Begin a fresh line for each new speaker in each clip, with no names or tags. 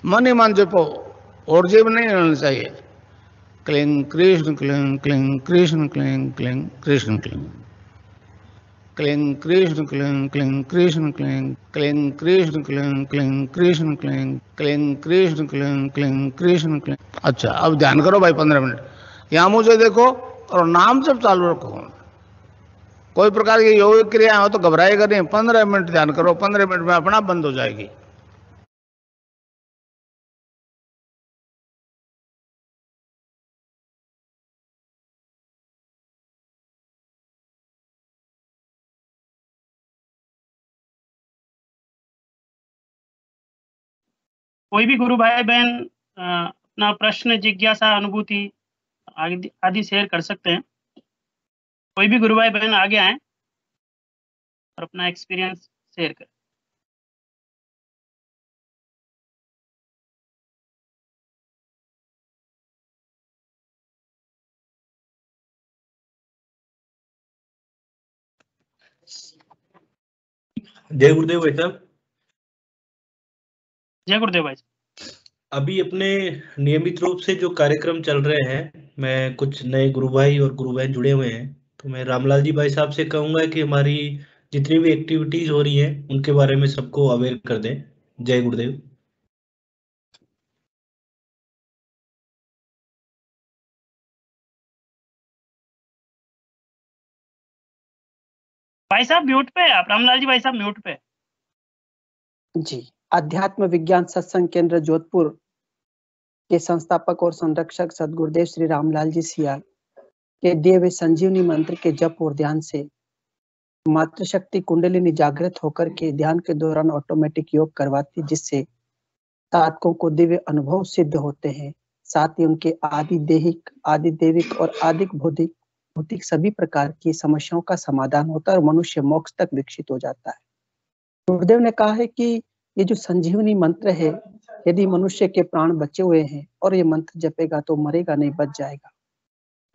मन ही मन जपो और जीव नहीं होना चाहिए। Cling Krishna cling cling Krishna cling cling Krishna cling cling Krishna cling cling Krishna cling cling Krishna cling cling Krishna cling cling Krishna cling cling Krishna cling. अच्छा, अब ध्यान करो भाई 15 मिनट। यहां मुझे देखो और नाम जब चालू रखो। कोई प्रकार की योग क्रिया हो तो घबराएगा नहीं। 15 मिनट ध्यान करो, 15 मिनट में अपना बंद हो जाएगी।
कोई भी गुरु भाई बहन अपना प्रश्न, जिज्ञासा, अनुभूति आदि शेयर कर सकते हैं। कोई भी गुरु भाई बहन आगे आए और अपना एक्सपीरियंस शेयर करें।
जय गुरुदेव भाई साहब।
जय गुरुदेव भाई।
अभी अपने नियमित रूप से जो कार्यक्रम चल रहे हैं, मैं कुछ नए गुरु भाई और गुरु बहन जुड़े हुए हैं, तो मैं रामलाल जी भाई साहब से कहूंगा कि हमारी जितनी भी एक्टिविटीज हो रही हैं उनके बारे में सबको अवेयर कर दें। जय गुरुदेव।
भाई साहब म्यूट पे आप, रामलाल जी भाई साहब म्यूट पे।
जी, अध्यात्म विज्ञान सत्संग केंद्र जोधपुर के संस्थापक और संरक्षक सदगुरुदेव श्री रामलाल जी सियाल के दिए हुए संजीवनी मंत्र के जप और ध्यान से मातृशक्ति कुंडलिनी जागृत होकर के ध्यान के दौरान ऑटोमेटिक योग करवाती, जिससे साधकों को दिव्य अनुभव सिद्ध होते हैं। साथ ही उनके आदि देहिक, आदि देविक और आदि भौतिक भौतिक सभी प्रकार की समस्याओं का समाधान होता है और मनुष्य मोक्ष तक विकसित हो जाता है। गुरुदेव ने कहा है कि ये जो संजीवनी मंत्र है, यदि मनुष्य के प्राण बचे हुए हैं और ये मंत्र जपेगा तो मरेगा नहीं, बच जाएगा।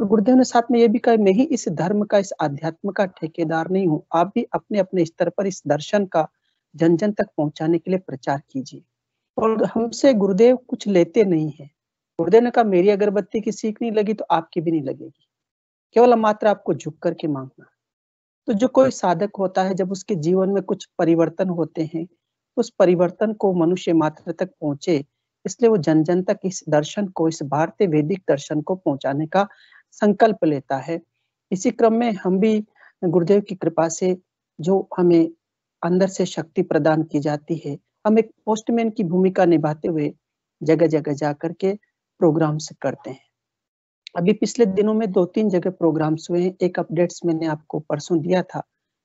तो गुरुदेव ने साथ में ये भी कहा, मैं ही इस धर्म का, इस अध्यात्म का ठेकेदार नहीं हूँ, आप भी अपने अपने स्तर पर इस दर्शन का जन जन तक पहुंचाने के लिए प्रचार कीजिए। और हमसे गुरुदेव कुछ लेते नहीं है। गुरुदेव ने कहा, मेरी अगरबत्ती की सीख नहीं लगी तो आपकी भी नहीं लगेगी, केवल मात्र आपको झुक करके मांगना। तो जो कोई साधक होता है, जब उसके जीवन में कुछ परिवर्तन होते हैं, उस परिवर्तन को मनुष्य मात्र तक पहुंचे, इसलिए वो जन जन तक इस दर्शन को, इस भारतीय वैदिक दर्शन को पहुंचाने का संकल्प लेता है। इसी क्रम में हम भी गुरुदेव की कृपा से जो हमें अंदर से शक्ति प्रदान की जाती है, हम एक पोस्टमैन की भूमिका निभाते हुए जगह जगह जाकर के प्रोग्राम्स करते हैं। अभी पिछले दिनों में 2-3 जगह प्रोग्राम्स हुए हैं। एक अपडेट्स मैंने आपको परसों दिया था,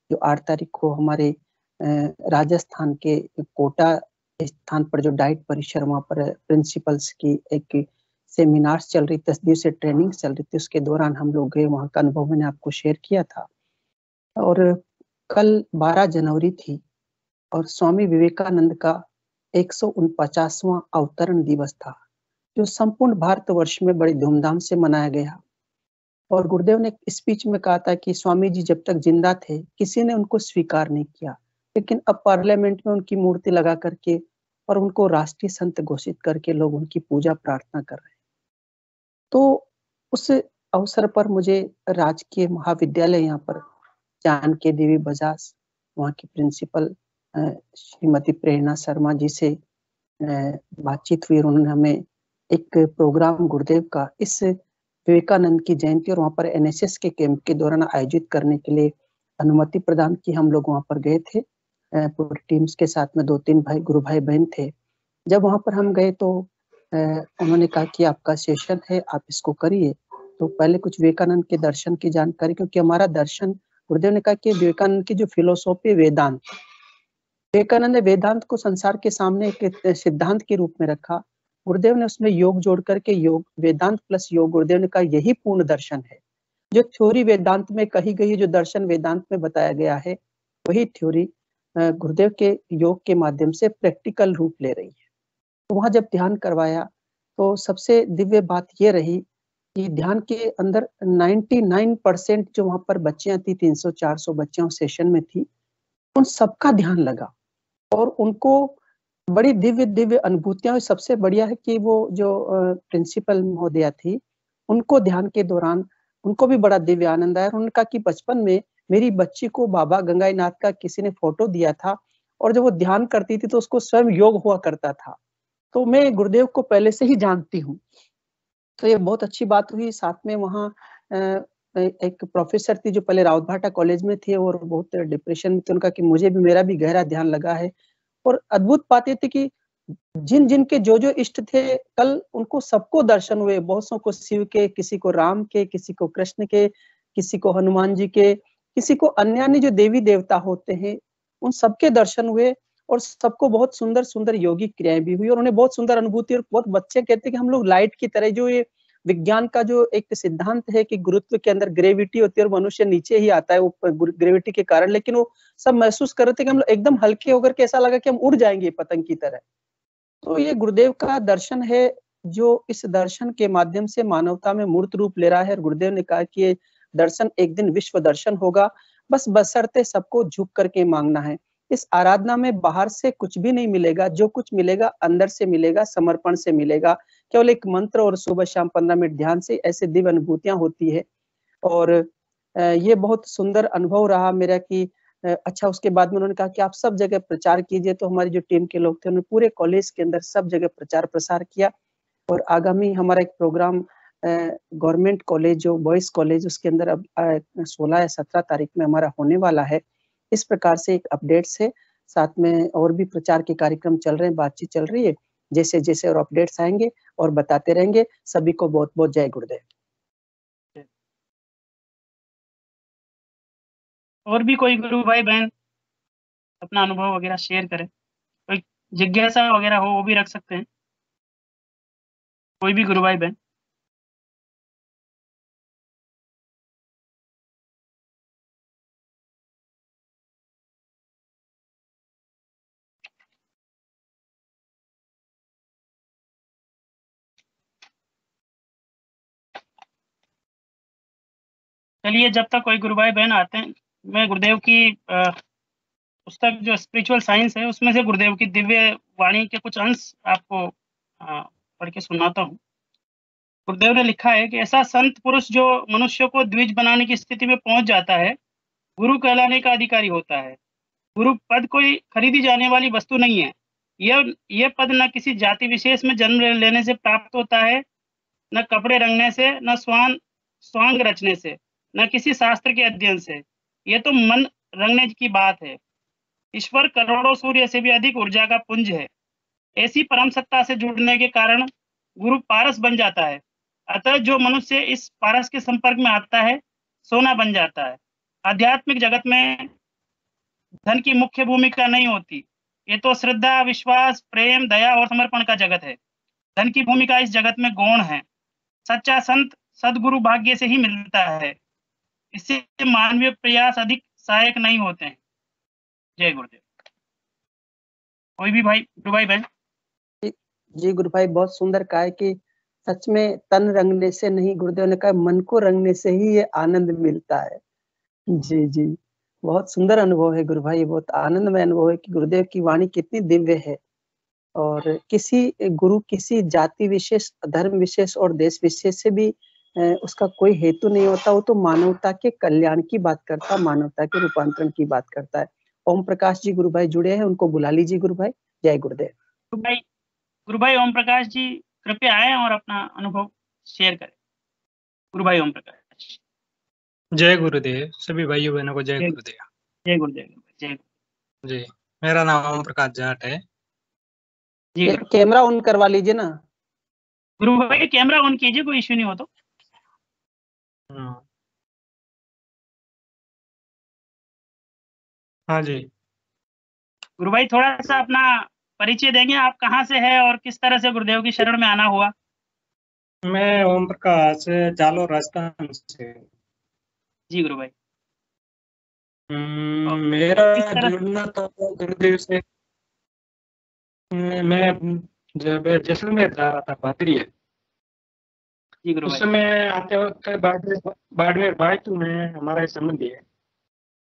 जो 8 तारीख को हमारे राजस्थान के कोटा स्थान पर जो डाइट परिसर, वहाँ पर प्रिंसिपल्स की एक सेमिनार्स चल रही, 10 दिवसीय ट्रेनिंग चल रही थी, उसके दौरान हम लोग गए, वहाँ का अनुभव मैंने आपको शेयर किया था। और कल 12 जनवरी थी और स्वामी विवेकानंद का 149वां अवतरण दिवस था, जो संपूर्ण भारतवर्ष में बड़ी धूमधाम से मनाया गया। और गुरुदेव ने स्पीच में कहा था कि स्वामी जी जब तक जिंदा थे किसी ने उनको स्वीकार नहीं किया, लेकिन अब पार्लियामेंट में उनकी मूर्ति लगा करके और उनको राष्ट्रीय संत घोषित करके लोग उनकी पूजा प्रार्थना कर रहे हैं। तो उस अवसर पर मुझे राजकीय महाविद्यालय यहाँ पर जानकी देवी बजाज, वहाँ की प्रिंसिपल श्रीमती प्रेरणा शर्मा जी से बातचीत हुई। उन्होंने हमें एक प्रोग्राम गुरुदेव का इस विवेकानंद की जयंती और वहाँ पर एनएसएस के कैंप के दौरान आयोजित करने के लिए अनुमति प्रदान की। हम लोग वहाँ पर गए थे पूरी टीम्स के साथ में, 2-3 गुरु भाई बहन थे। जब वहाँ पर हम गए तो उन्होंने कहा कि आपका सेशन है, आप इसको करिए। तो पहले कुछ विवेकानंद के दर्शन की जानकारी, क्योंकि हमारा दर्शन, गुरुदेव ने कहा कि विवेकानंद की जो फिलोसॉफी वेदांत, विवेकानंद ने वेदांत को संसार के सामने एक सिद्धांत के रूप में रखा। गुरुदेव ने उसमें योग जोड़ करके, योग वेदांत प्लस योग, गुरुदेव ने कहा यही पूर्ण दर्शन है। जो थ्योरी वेदांत में कही गई है, जो दर्शन वेदांत में बताया गया है, वही थ्योरी गुरुदेव के योग के माध्यम से प्रैक्टिकल रूप ले रही है। तो वहां जब ध्यान करवाया तो सबसे दिव्य बात ये रही कि ध्यान के अंदर 99% जो वहां पर बच्चियां थी, 300-400 बच्चियां सेशन में थी, उन सबका ध्यान लगा और उनको बड़ी दिव्य दिव्य अनुभूतियां हुई। सबसे बढ़िया है कि वो जो प्रिंसिपल महोदया थी, उनको ध्यान के दौरान उनको भी बड़ा दिव्य आनंद आया। उन्होंने कहा कि बचपन में मेरी बच्ची को बाबा गंगाई नाथ का किसी ने फोटो दिया था और जब वो ध्यान करती थी तो उसको स्वयं योग हुआ करता था। तो मैं गुरुदेव को पहले से ही जानती हूँ, तो ये बहुत अच्छी बात हुई। साथ में वहाँ एक प्रोफेसर थी जो पहले रावतभाटा कॉलेज में थे और बहुत डिप्रेशन में थे। उनका कि मुझे भी, मेरा भी गहरा ध्यान लगा है। और अद्भुत बात ये थी कि जिन जिन के जो इष्ट थे, कल उनको सबको दर्शन हुए। बहुत सौ को शिव के, किसी को राम के, किसी को कृष्ण के, किसी को हनुमान जी के, किसी को अन्य जो देवी देवता होते हैं, उन सबके दर्शन हुए और सबको बहुत सुंदर सुंदर योगिक क्रियाएं भी हुई और उन्हें बहुत सुंदर अनुभूति। और बहुत बच्चे कहते हैं कि हम लोग लाइट की तरह, जो ये विज्ञान का जो एक सिद्धांत है कि गुरुत्व के अंदर ग्रेविटी होती है और मनुष्य नीचे ही आता है वो ग्रेविटी के कारण, लेकिन वो सब महसूस कर रहे थे कि हम लोग एकदम हल्के होकर के ऐसा लगा कि हम उड़ जाएंगे पतंग की तरह। तो ये गुरुदेव का दर्शन है, जो इस दर्शन के माध्यम से मानवता में मूर्त रूप ले रहा है। और गुरुदेव ने कहा कि ये दर्शन एक दिन विश्व दर्शन होगा, बस बशर्ते सबको झुक करके मांगना है। इस आराधना में बाहर से कुछ भी नहीं मिलेगा, जो कुछ मिलेगा अंदर से मिलेगा, समर्पण से मिलेगा। केवल एक मंत्र और सुबह शाम 15 मिनट ध्यान से ऐसे दिव्य अनुभूतियां होती है। और ये बहुत सुंदर अनुभव रहा मेरा कि अच्छा, उसके बाद में उन्होंने कहा कि आप सब जगह प्रचार कीजिए। तो हमारी जो टीम के लोग थे, उन्होंने पूरे कॉलेज के अंदर सब जगह प्रचार प्रसार किया। और आगामी हमारा एक प्रोग्राम गवर्नमेंट कॉलेज, जो बॉयज कॉलेज, उसके अंदर अब 16 या 17 तारीख में हमारा होने वाला है। इस प्रकार से एक अपडेट्स है। साथ में और भी प्रचार के कार्यक्रम चल रहे हैं, बातचीत चल रही है। जैसे जैसे और अपडेट्स आएंगे और बताते रहेंगे। सभी को बहुत बहुत जय गुरुदेव।
और भी कोई गुरु भाई बहन अपना अनुभव वगैरह शेयर करें, कोई जिज्ञासा वगैरह हो वो भी रख सकते हैं, कोई भी गुरु भाई बहन। चलिए, जब तक कोई गुरु भाई बहन आते हैं, मैं गुरुदेव की पुस्तक जो स्पिरिचुअल साइंस है उसमें से गुरुदेव की दिव्य वाणी के कुछ अंश आपको पढ़ के सुनाता हूँ। गुरुदेव ने लिखा है कि ऐसा संत पुरुष जो मनुष्य को द्विज बनाने की स्थिति में पहुंच जाता है, गुरु कहलाने का अधिकारी होता है। गुरु पद कोई खरीदी जाने वाली वस्तु नहीं है। यह पद न किसी जाति विशेष में जन्म लेने से प्राप्त होता है, न कपड़े रंगने से, न स्वांग रचने से, न किसी शास्त्र के अध्ययन से। यह तो मन रंगने की बात है। ईश्वर करोड़ों सूर्य से भी अधिक ऊर्जा का पुंज है। ऐसी परम सत्ता से जुड़ने के कारण गुरु पारस बन जाता है। अतः जो मनुष्य इस पारस के संपर्क में आता है, सोना बन जाता है। आध्यात्मिक जगत में धन की मुख्य भूमिका नहीं होती। ये तो श्रद्धा, विश्वास, प्रेम, दया और समर्पण का जगत है। धन की भूमिका इस जगत में गौण है। सच्चा संत सदगुरु भाग्य से ही मिलता है। इससे मानवीय प्रयास अधिक सहायक नहीं होते हैं। जय गुरुदेव। कोई भी भाई, गुरु भाई बहन।
जी गुरु भाई, बहुत सुंदर कहा है कि सच में तन रंगने से नहीं, गुरुदेव ने कहा मन को रंगने से ही ये आनंद मिलता है। जी जी, बहुत सुंदर अनुभव है गुरु भाई, बहुत आनंदमय अनुभव है कि गुरुदेव की वाणी कितनी दिव्य है। और किसी गुरु किसी जाति विशेष, धर्म विशेष और देश विशेष से भी उसका कोई हेतु नहीं होता। वो तो मानवता के कल्याण की बात करता है, मानवता के रूपांतरण की बात करता है। ओम प्रकाश जी गुरु भाई जुड़े हैं, उनको बुला लीजिए गुरु भाई। जय गुरुदेव।
गुरु भाई ओम प्रकाश जी कृपया आए और अपना अनुभव शेयर करें। गुरु भाई ओम प्रकाश।
जय गुरुदेव। सभी भाइयों बहनों को जय गुरुदेव।
जय गुरुदेव। जय
जी, मेरा नाम ओम प्रकाश जाट है।
जी,
कैमरा ऑन करवा लीजिए ना
गुरु भाई, कैमरा ऑन कीजिए, कोई इश्यू नहीं हो तो।
हाँ जी
गुरु भाई, थोड़ा सा अपना परिचय देंगे, आप कहाँ से हैं और किस तरह से गुरुदेव की शरण में आना हुआ?
मैं ओम प्रकाश, जालोर राजस्थान से।
जी गुरु भाई।
मेरा जुड़ना तो गुरुदेव से, मैं जब जैसलमेर जा रहा था भादरी,
जी गुरु
उस
भाई।
समय आते वक्त बाड़मेर बायतू में हमारा संबंधी है।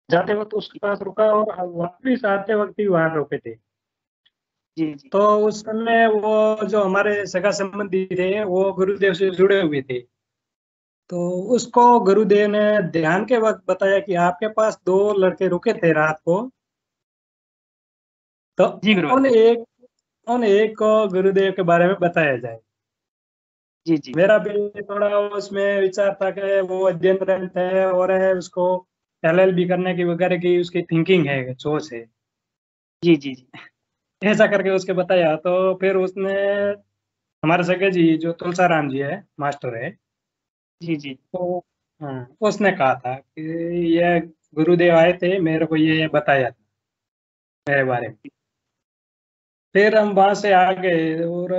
जाते वक्त उसके पास रुका और वापिस आते वक्त भी वहां रुके थे।
जी जी
तो उस समय वो जो हमारे सगा संबंधी थे वो गुरुदेव से जुड़े हुए थे। तो उसको गुरुदेव ने ध्यान के वक्त बताया कि आपके पास 2 लड़के रुके थे रात को, तो
जी गुरुभाई।
उन एक को गुरुदेव के बारे में बताया जाए।
जी जी
मेरा भी थोड़ा उसमें विचार था कि वो अध्ययनरत है और है, उसको LLB करने की वगैरह की उसकी थिंकिंग है, सोच है।
जी जी जी
ऐसा करके उसके बताया तो फिर उसने, हमारे सगे जी जो तुलसाराम जी है, मास्टर है,
जी जी
तो उसने कहा था कि ये गुरुदेव आए थे, मेरे को ये बताया था मेरे बारे में। फिर हम वहां से आ गए और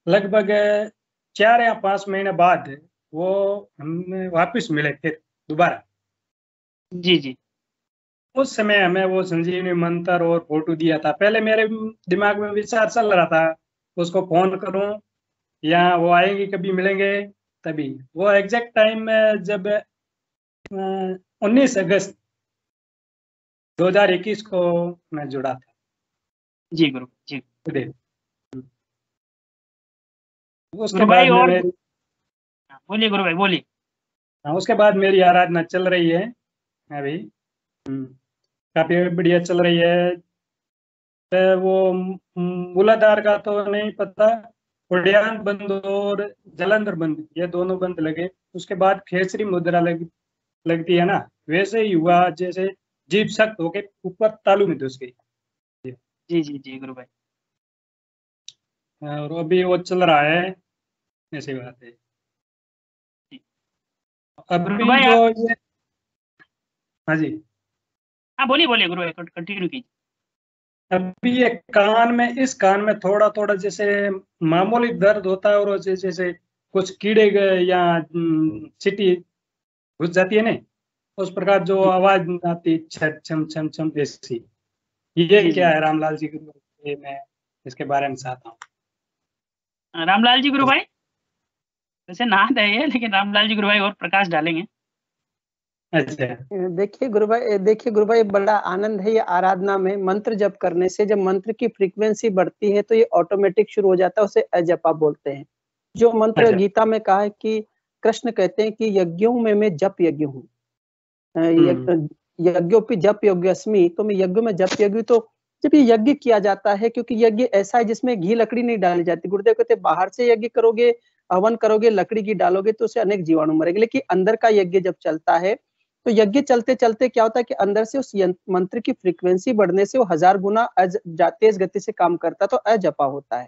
लगभग 4 या 5 महीने बाद वो हम वापस मिले फिर दोबारा।
जी जी
उस समय हमें वो संजीवनी मंत्र और फोटो दिया था। पहले मेरे दिमाग में विचार चल रहा था उसको फोन करूं या वो आएंगे कभी मिलेंगे, तभी वो एग्जैक्ट टाइम में जब 19 अगस्त 2021 को मैं जुड़ा था।
जी गुरु जी।
देख, उसके
गुरुभाई
बाद में
और
मेरी,
बोलिए गुरुभाई बोलिए।
उसके बाद मेरी आराधना चल रही है अभी। काफी बढ़िया चल रही है। वो मूलाधार का तो नहीं पता, उड़ियान बंद और जलंधर बंद, ये दोनों बंद लगे। उसके बाद खेसरी मुद्रा लगती है ना, वैसे ही हुआ जैसे जीभ सख्त होके ऊपर तालू में घुस गई।
जी जी जी गुरुभाई।
और अभी वो चल रहा है, ऐसी बात है। अभी
गुरुभाई
जो
आप,
ये, हाँ जी,
हाँ बोलिए बोलिए गुरुभाई, कंटिन्यू कीजिए।
अभी ये कान में, इस कान में थोड़ा थोड़ा जैसे मामूली दर्द होता है, और जैसे कुछ कीड़े गए या चींटी घुस जाती है ना, उस प्रकार जो
जी
आवाज आती छम छम छम छम जैसी, ये
जी
क्या
जी
है रामलाल जी गुरु, ये मैं इसके बारे में चाहता हूँ।
रामलाल जी गुरुभाई, वैसे नाद है ये, लेकिन रामलाल जी गुरुभाई और प्रकाश डालेंगे।
अच्छा।
देखिए गुरुभाई, बड़ा आनंद है ये आराधना में। मंत्र जप करने से जब मंत्र की फ्रीक्वेंसी बढ़ती है तो ये ऑटोमेटिक शुरू हो जाता है, उसे अजपा बोलते हैं। जो मंत्र
अच्छा।
गीता में कहा है कि कृष्ण कहते हैं कि यज्ञों में मैं जप यज्ञ हूँ, यज्ञों पे जप यज्ञस्मि, तो मैं यज्ञ में जप यज्ञ। तो जब ये यज्ञ किया जाता है, क्योंकि यज्ञ ऐसा है जिसमें घी लकड़ी नहीं डाली जाती। गुरुदेव कहते बाहर से यज्ञ करोगे, हवन करोगे, लकड़ी की डालोगे तो उससे अनेक जीवाणु मरेंगे, लेकिन अंदर का यज्ञ जब चलता है तो यज्ञ चलते चलते क्या होता है कि अंदर से उस मंत्र की फ्रीक्वेंसी बढ़ने से वो 1000 गुना तेज गति से काम करता है, तो अजपा होता है।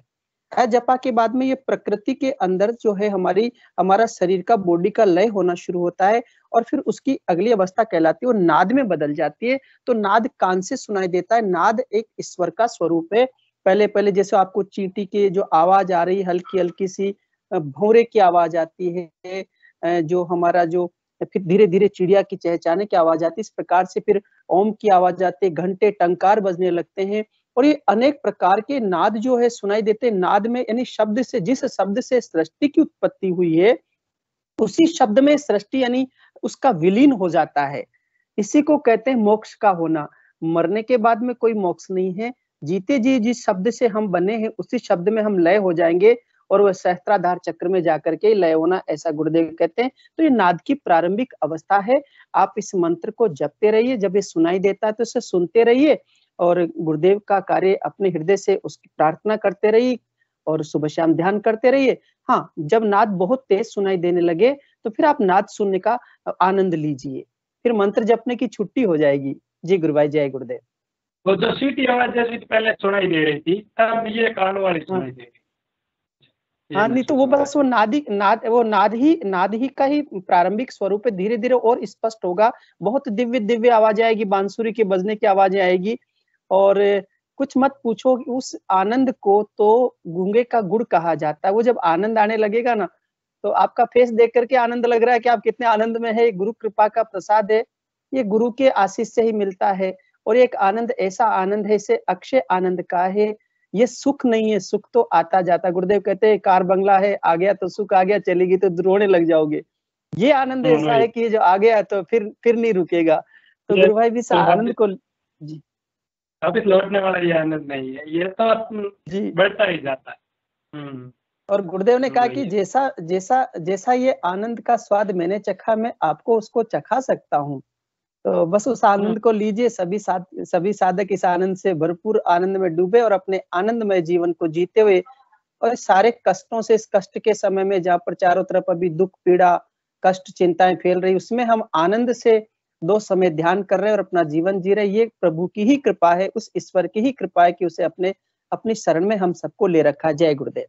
अजपा के बाद में ये प्रकृति के अंदर जो है हमारा शरीर का, बॉडी का लय होना शुरू होता है, और फिर उसकी अगली अवस्था कहलाती है वो नाद में बदल जाती है। तो नाद कान से सुनाई देता है। नाद एक ईश्वर का स्वरूप है। पहले पहले जैसे आपको चींटी की जो आवाज आ रही है, हल्की हल्की सी भौरे की आवाज आती है, जो हमारा जो फिर धीरे धीरे चिड़िया की चहचहाने की आवाज आती है, इस प्रकार से फिर ओम की आवाज आती है, घंटे टंकार बजने लगते हैं, और ये अनेक प्रकार के नाद जो है सुनाई देते हैं। नाद में यानी शब्द से, जिस शब्द से सृष्टि की उत्पत्ति हुई है उसी शब्द में सृष्टि यानी उसका विलीन हो जाता है। इसी को कहते हैं मोक्ष का होना। मरने के बाद में कोई मोक्ष नहीं है। जीते जी जिस शब्द से हम बने हैं उसी शब्द में हम लय हो जाएंगे, और वह सहस्त्राधार चक्र में जाकर के लय होना, ऐसा गुरुदेव कहते हैं। तो ये नाद की प्रारंभिक अवस्था है। आप इस मंत्र को जपते रहिए, जब ये सुनाई देता है तो इसे सुनते रहिए, और गुरुदेव का कार्य अपने हृदय से उसकी प्रार्थना करते रहिए, और सुबह शाम ध्यान करते रहिए। हाँ, जब नाद बहुत तेज सुनाई देने लगे तो फिर आप नाद सुनने का आनंद लीजिए, फिर मंत्र जपने की छुट्टी हो जाएगी। जी गुरु भाई, जय गुरुदेव।
वो जो सीटी आवाज जैसी पहले सुनाई दे रही थी, अब ये कान वाली सुनाई दे रही।
हाँ, नहीं तो वो बस वो नाद ही का ही प्रारंभिक स्वरूप है। धीरे धीरे और स्पष्ट होगा, बहुत दिव्य दिव्य आवाज आएगी, बांसुरी के बजने की आवाजें आएगी, और कुछ मत पूछो। उस आनंद को तो गूंगे का गुड़ कहा जाता है। वो जब आनंद आने लगेगा ना, तो आपका फेस देख करके आनंद लग रहा है कि आप कितने आनंद में है। गुरु कृपा का प्रसाद है, ये गुरु के आशीष से ही मिलता है। और एक आनंद ऐसा आनंद है, इसे अक्षय आनंद का है। ये सुख नहीं है, सुख तो आता जाता। गुरुदेव कहते हैं कार बंगला है, आ गया तो सुख आ गया, चलेगी तो रोने लग जाओगे। ये आनंद ऐसा है कि जो आ गया तो फिर नहीं रुकेगा। तो गुरु भाई भी इस आनंद को, जी
वापिस लौटने वाला ये आनंद नहीं है, ये तो
जी।
बढ़ता ही जाता है।
और गुरुदेव ने कहा
तो
कि
ये
जैसा जैसा जैसा ये आनंद का स्वाद मैंने चखा, मैं आपको उसको चखा सकता हूँ। तो बस उस आनंद को लीजिए। सभी साधक इस आनंद से भरपूर आनंद में डूबे और अपने आनंदमय जीवन को जीते हुए, और सारे कष्टों से, इस कष्ट के समय में जहाँ पर चारों तरफ अभी दुख, पीड़ा, कष्ट, चिंताएं फैल रही, उसमें हम आनंद से 2 समय ध्यान कर रहे हैं और अपना जीवन जी रहे हैं। ये प्रभु की ही कृपा है, उस ईश्वर की ही कृपा है कि उसे अपनी शरण में हम सबको ले रखा। जय गुरुदेव।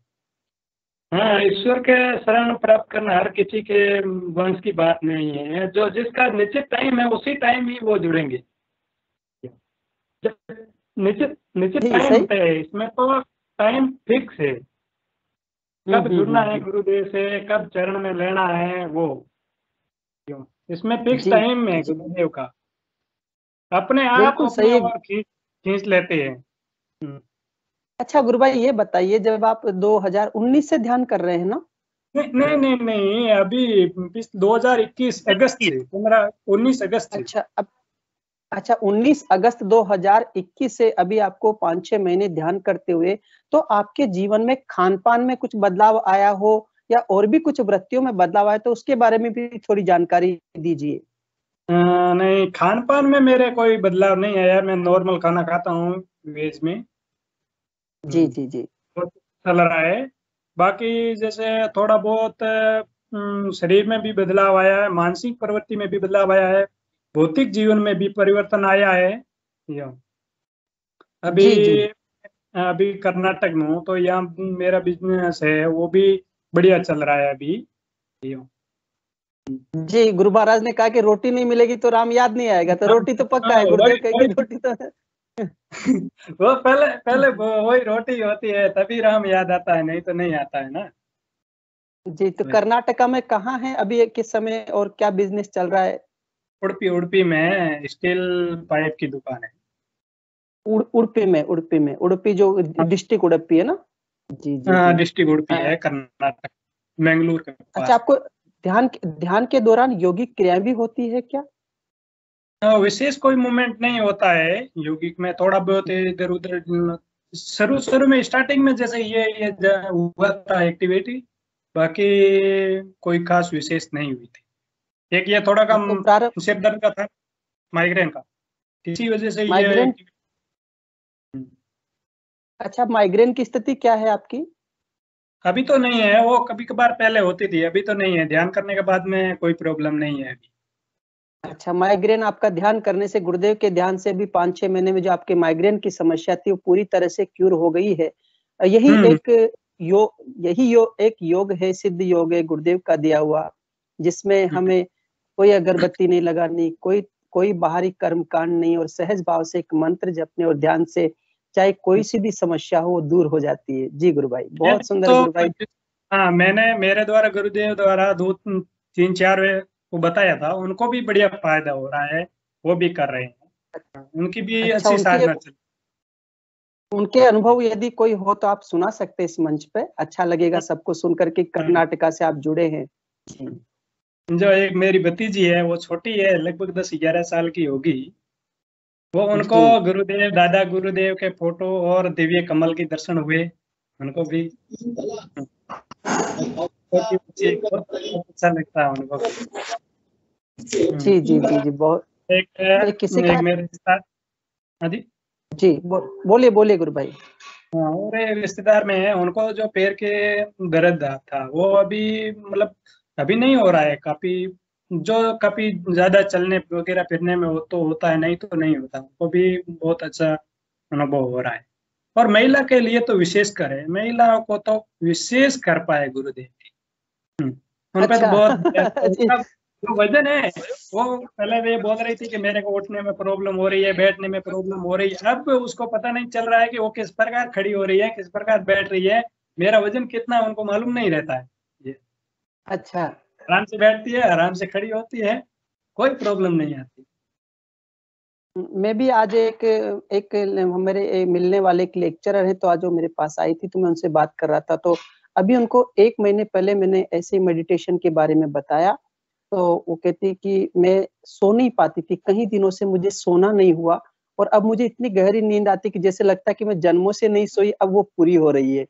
हाँ, ईश्वर के शरण प्राप्त करना हर किसी के वंश की बात नहीं है। जो जिसका निश्चित टाइम है उसी टाइम ही वो जुड़ेंगे। निश्चित
जी,
टाइम
सही।
है, इसमें तो टाइम फिक्स है। कब जुड़ना है गुरुदेव से, कब चरण में लेना है, वो क्यों, इसमें फिक्स
जी
टाइम है
जी,
गुरुदेव का। अपने आप
बिल्कुल
अपने
सही।
और खींच लेते हैं।
अच्छा गुरु भाई, ये बताइए, जब आप 2019 से ध्यान कर रहे हैं ना?
नहीं, अभी 2021 अगस्त से, 19 अगस्त से।
अच्छा 19 अगस्त 2021 से अभी आपको 5-6 महीने ध्यान करते हुए, तो आपके जीवन में खान पान में कुछ बदलाव आया हो या और भी कुछ वृत्तियों में बदलाव आया, तो उसके बारे में भी थोड़ी जानकारी दीजिए।
नहीं, खान पान में मेरे कोई बदलाव नहीं आया। मैं नॉर्मल खाना खाता हूँ वेज में।
जी जी जी।
तो चल रहा है। बाकी जैसे थोड़ा बहुत शरीर में भी बदलाव आया है, मानसिक प्रवृत्ति में भी बदलाव आया है, भौतिक जीवन में भी परिवर्तन आया है। यो, अभी
जी जी
अभी कर्नाटक में हूँ, तो यहाँ मेरा बिजनेस है वो भी बढ़िया चल रहा है अभी। यो।
जी, गुरु महाराज ने कहा कि रोटी नहीं मिलेगी तो राम याद नहीं आएगा, तो रोटी तो पक्का है। गुरुदेव कहेंगे रोटी तो
वो पहले वही रोटी होती है, तभी राम याद आता है, नहीं तो नहीं आता है ना।
जी। तो कर्नाटका में कहाँ है अभी, किस समय और क्या बिजनेस चल रहा है?
उड़पी में स्टील पाइप की दुकान है।
उड़पी जो डिस्ट्रिक्ट उड़पी है ना? जी जी
हाँ,
जी।
डिस्ट्रिक्ट उड़पी है, कर्नाटक, मैंगलोर के
अच्छा,
पास।
आपको ध्यान के दौरान योगिक क्रियाएं भी होती है क्या?
विशेष कोई मूवमेंट नहीं होता है यौगिक में, थोड़ा बहुत इधर उधर शुरू में स्टार्टिंग में जैसे ये हुआ था एक्टिविटी। बाकी कोई खास विशेष नहीं हुई थी। एक ये थोड़ा
तो
कम
प्रारंभ
सिर दर्द का था, माइग्रेन का, इसी वजह से ये
माइग्रेन। अच्छा, माइग्रेन की स्थिति क्या है आपकी?
अभी तो नहीं है, वो कभी कभार पहले होती थी, अभी तो नहीं है। ध्यान करने के बाद में कोई प्रॉब्लम नहीं है अभी।
अच्छा, माइग्रेन आपका ध्यान करने से, गुरुदेव के ध्यान से भी 5-6 महीने में जो आपके माइग्रेन की समस्या थी वो पूरी तरह से क्यूर हो गई है। यही एक योग है, सिद्ध योग है गुरुदेव का दिया हुआ, जिसमें हमें कोई अगरबत्ती नहीं लगानी, कोई बाहरी कर्म कांड नहीं, और सहज भाव से एक मंत्र जपने और ध्यान से चाहे कोई सी भी समस्या हो वो दूर हो जाती है। जी गुरु भाई, बहुत सुंदर
तो
गुरु भाई।
हाँ, मैंने मेरे द्वारा गुरुदेव द्वारा 2-3-4 को बताया था, उनको भी बढ़िया फायदा हो रहा है, वो भी कर रहे हैं, उनकी भी
अच्छा,
अच्छी साधना चल।
उनके अनुभव यदि कोई हो तो आप सुना सकते हैं इस मंच पे, अच्छा लगेगा सबको सुनकर के कर्नाटका से आप जुड़े हैं।
जो एक मेरी भतीजी है, वो छोटी है, लगभग 10-11 साल की होगी। वो उनको गुरुदेव, दादा गुरुदेव के फोटो और दिव्य कमल के दर्शन हुए, उनको भी छोटी बच्ची, बहुत अच्छा लगता है उनको।
जी जी जी जी, बहुत। किसी का
एक मेरे रिश्तेदार, हाँ जी,
जी बोलिए बोलिए गुरु भाई।
हाँ, और एक रिश्तेदार में है, उनको जो पैर के दर्द था वो अभी मतलब अभी नहीं हो रहा है, काफी ज्यादा चलने वगैरह फिरने में हो तो होता है, नहीं तो नहीं होता। उनको भी बहुत अच्छा अनुभव हो रहा है। और महिला के लिए तो विशेष कर है, महिलाओं को तो विशेष कर पाए गुरुदेव की। उन पे तो
अच्छा
बहुत
जी।
उनका जो वजन है, वो पहले वे बोल रही थी कि मेरे को उठने में प्रॉब्लम हो रही है, बैठने में प्रॉब्लम हो रही है। अब उसको पता नहीं चल रहा है कि वो किस प्रकार खड़ी हो रही है, किस प्रकार बैठ रही है, मेरा वजन कितना है उनको मालूम नहीं रहता है। ये
अच्छा,
आराम से बैठती है, आराम से खड़ी होती है, कोई प्रॉब्लम नहीं आती।
मैं भी आज एक मेरे मिलने वाले एक लेक्चरर है, तो आज वो मेरे पास आई थी, तो मैं उनसे बात कर रहा था। तो अभी उनको 1 महीने पहले मैंने ऐसे मेडिटेशन के बारे में बताया, तो वो कहती कि मैं सो नहीं पाती थी, कई दिनों से मुझे सोना नहीं हुआ, और अब मुझे इतनी गहरी नींद आती कि जैसे लगता है कि मैं जन्मों से नहीं सोई, अब वो पूरी हो रही है।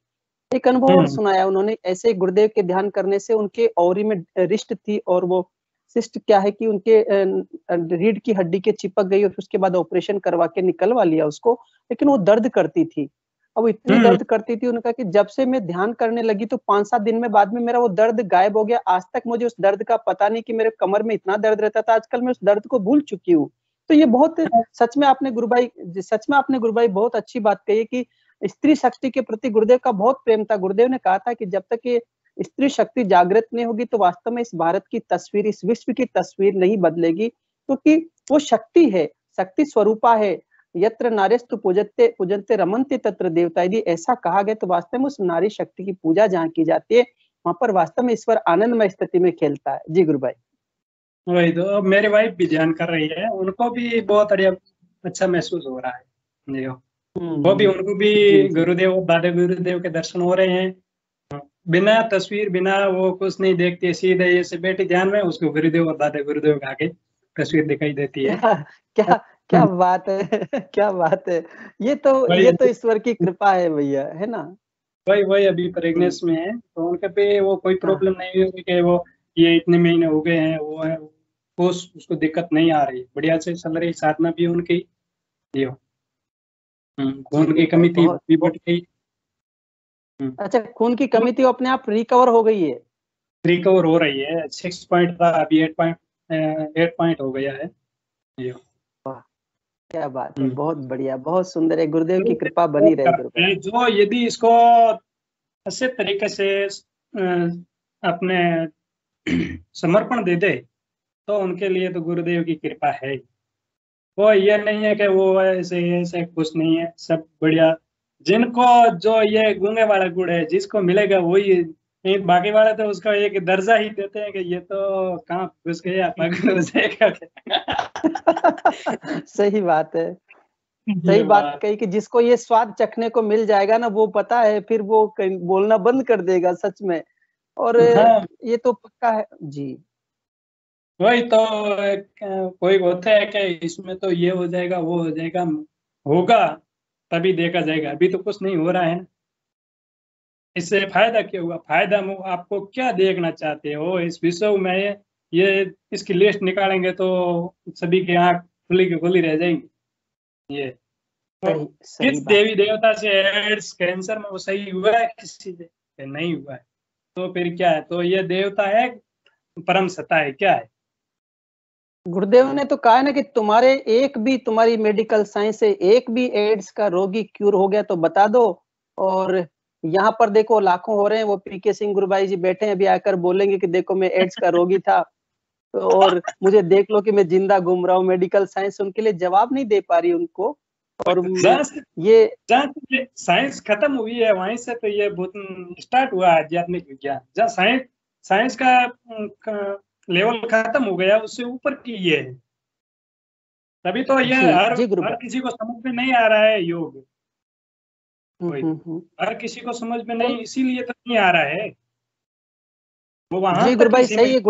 एक अनुभव और सुनाया उन्होंने, ऐसे गुरुदेव के ध्यान करने से उनके औरी में रिष्ट थी, और वो सिस्ट क्या है कि उनके रीढ़ की हड्डी के चिपक गई, और उसके बाद ऑपरेशन करवा के निकलवा लिया उसको, लेकिन वो दर्द करती थी। अब इतनी दर्द करती थी, उनका कि जब से मैं ध्यान करने लगी तो 5-7 दिन में बाद में मेरा वो दर्द गायब हो गया। आज तक मुझे उस दर्द का पता नहीं कि मेरे कमर में इतना दर्द रहता था, आजकल मैं उस दर्द को भूल चुकी हूँ। तो ये बहुत सच में आपने गुरु भाई बहुत अच्छी बात कही कि स्त्री शक्ति के प्रति गुरुदेव का बहुत प्रेम था। गुरुदेव ने कहा था कि जब तक ये स्त्री शक्ति जागृत नहीं होगी तो वास्तव में इस भारत की तस्वीर, इस विश्व की तस्वीर नहीं बदलेगी, क्योंकि वो शक्ति है, शक्ति स्वरूपा है। यत्र नार्यस्तु पूजन्ते रमन्ते तत्र देवता। यदि ऐसा कहा गया तो वास्तव में उस नारी शक्ति की पूजा जहाँ की जाती है, वहां पर वास्तव में ईश्वर आनंदमय स्थिति में खेलता है। जी गुरु भाई।
वही तो, मेरे वाइफ भी ध्यान कर रही है, उनको भी बहुत अच्छा महसूस हो रहा है जी। वो भी, उनको भी गुरुदेव, दादा गुरुदेव के दर्शन हो रहे हैं। बिना तस्वीर, बिना वो कुछ नहीं देखती, सीधे ऐसे बैठी ध्यान में, उसको गुरुदेव और दादा गुरुदेव का आगे तस्वीर दिखाई देती है।
क्या बात है, क्या बात है। ये तो ईश्वर की कृपा है भैया, है ना।
वही अभी प्रेगनेंस में है, तो उनके पे वो कोई प्रॉब्लम नहीं हुई कि वो ये इतने महीने हो गए हैं, वो है उसको दिक्कत नहीं आ रही, बढ़िया से चल रही साधना भी उनकी। खून की कमी थी, भी बढ़ गई।
अच्छा, खून की कमी थी, अपने आप रिकवर हो गई है?
रिकवर हो रही है। 6 पॉइंट था, अभी 8 पॉइंट हो गया है।
क्या बात है, बहुत बढ़िया, बहुत सुंदर है। गुरुदेव की कृपा बनी रहे गुरुदेव।
जो यदि इसको अच्छे तरीके से अपने समर्पण दे दे तो उनके लिए तो गुरुदेव की कृपा है। वो ये नहीं है कि वो ऐसे कुछ नहीं है, सब बढ़िया। जिनको जो ये गूंगे वाला गुड़ है, जिसको मिलेगा वही, बाकी वाले तो उसका एक दर्जा ही देते हैं कि ये तो कहाँ घुस गया, पागल हो जाएगा।
सही बात है, सही बात कही कि जिसको ये स्वाद चखने को मिल जाएगा ना, वो पता है फिर वो बोलना बंद कर देगा सच में। और ये तो पक्का है जी।
वही तो, कोई होता है कि इसमें तो ये हो जाएगा, वो हो जाएगा, होगा तभी देखा जाएगा। अभी तो कुछ नहीं हो रहा है ना, इससे फायदा क्या हुआ? फायदा आपको क्या देखना चाहते हो इस विश्व में? ये इसकी लिस्ट निकालेंगे तो सभी की आंख खुली की खुली रह जाएंगी। ये तो किस देवी देवता से एड्स कैंसर में वो सही हुआ है? किसी से नहीं हुआ है। तो फिर क्या है? तो ये देवता है, परम सत्ता है, क्या है?
गुरुदेव ने तो कहा है ना कि तुम्हारी मेडिकल साइंस से एक भी एड्स का रोगी क्यूर हो गया तो बता दो। और यहाँ पर देखो लाखों हो रहे हैं, वो पीके सिंह गुरु भाई जी बैठे हैं, अभी आकर बोलेंगे कि देखो मैं एड्स का रोगी था और मुझे देख लो कि मैं जिंदा घूम रहा हूँ। मेडिकल साइंस उनके लिए जवाब नहीं दे पा रही उनको। और ये
साइंस खत्म हुई है, वहीं से तो ये बहुत स्टार्ट हुआ आध्यात्मिक विज्ञान। जहाँ साइंस का लेवल खत्म हो गया, उससे ऊपर की ये है। तभी तो ये हर किसी को समझ में नहीं आ रहा है योग। हर किसी को समझ में नहीं, इसीलिए तो नहीं आ रहा है वो वहां।
जी गुरु भाई सही है।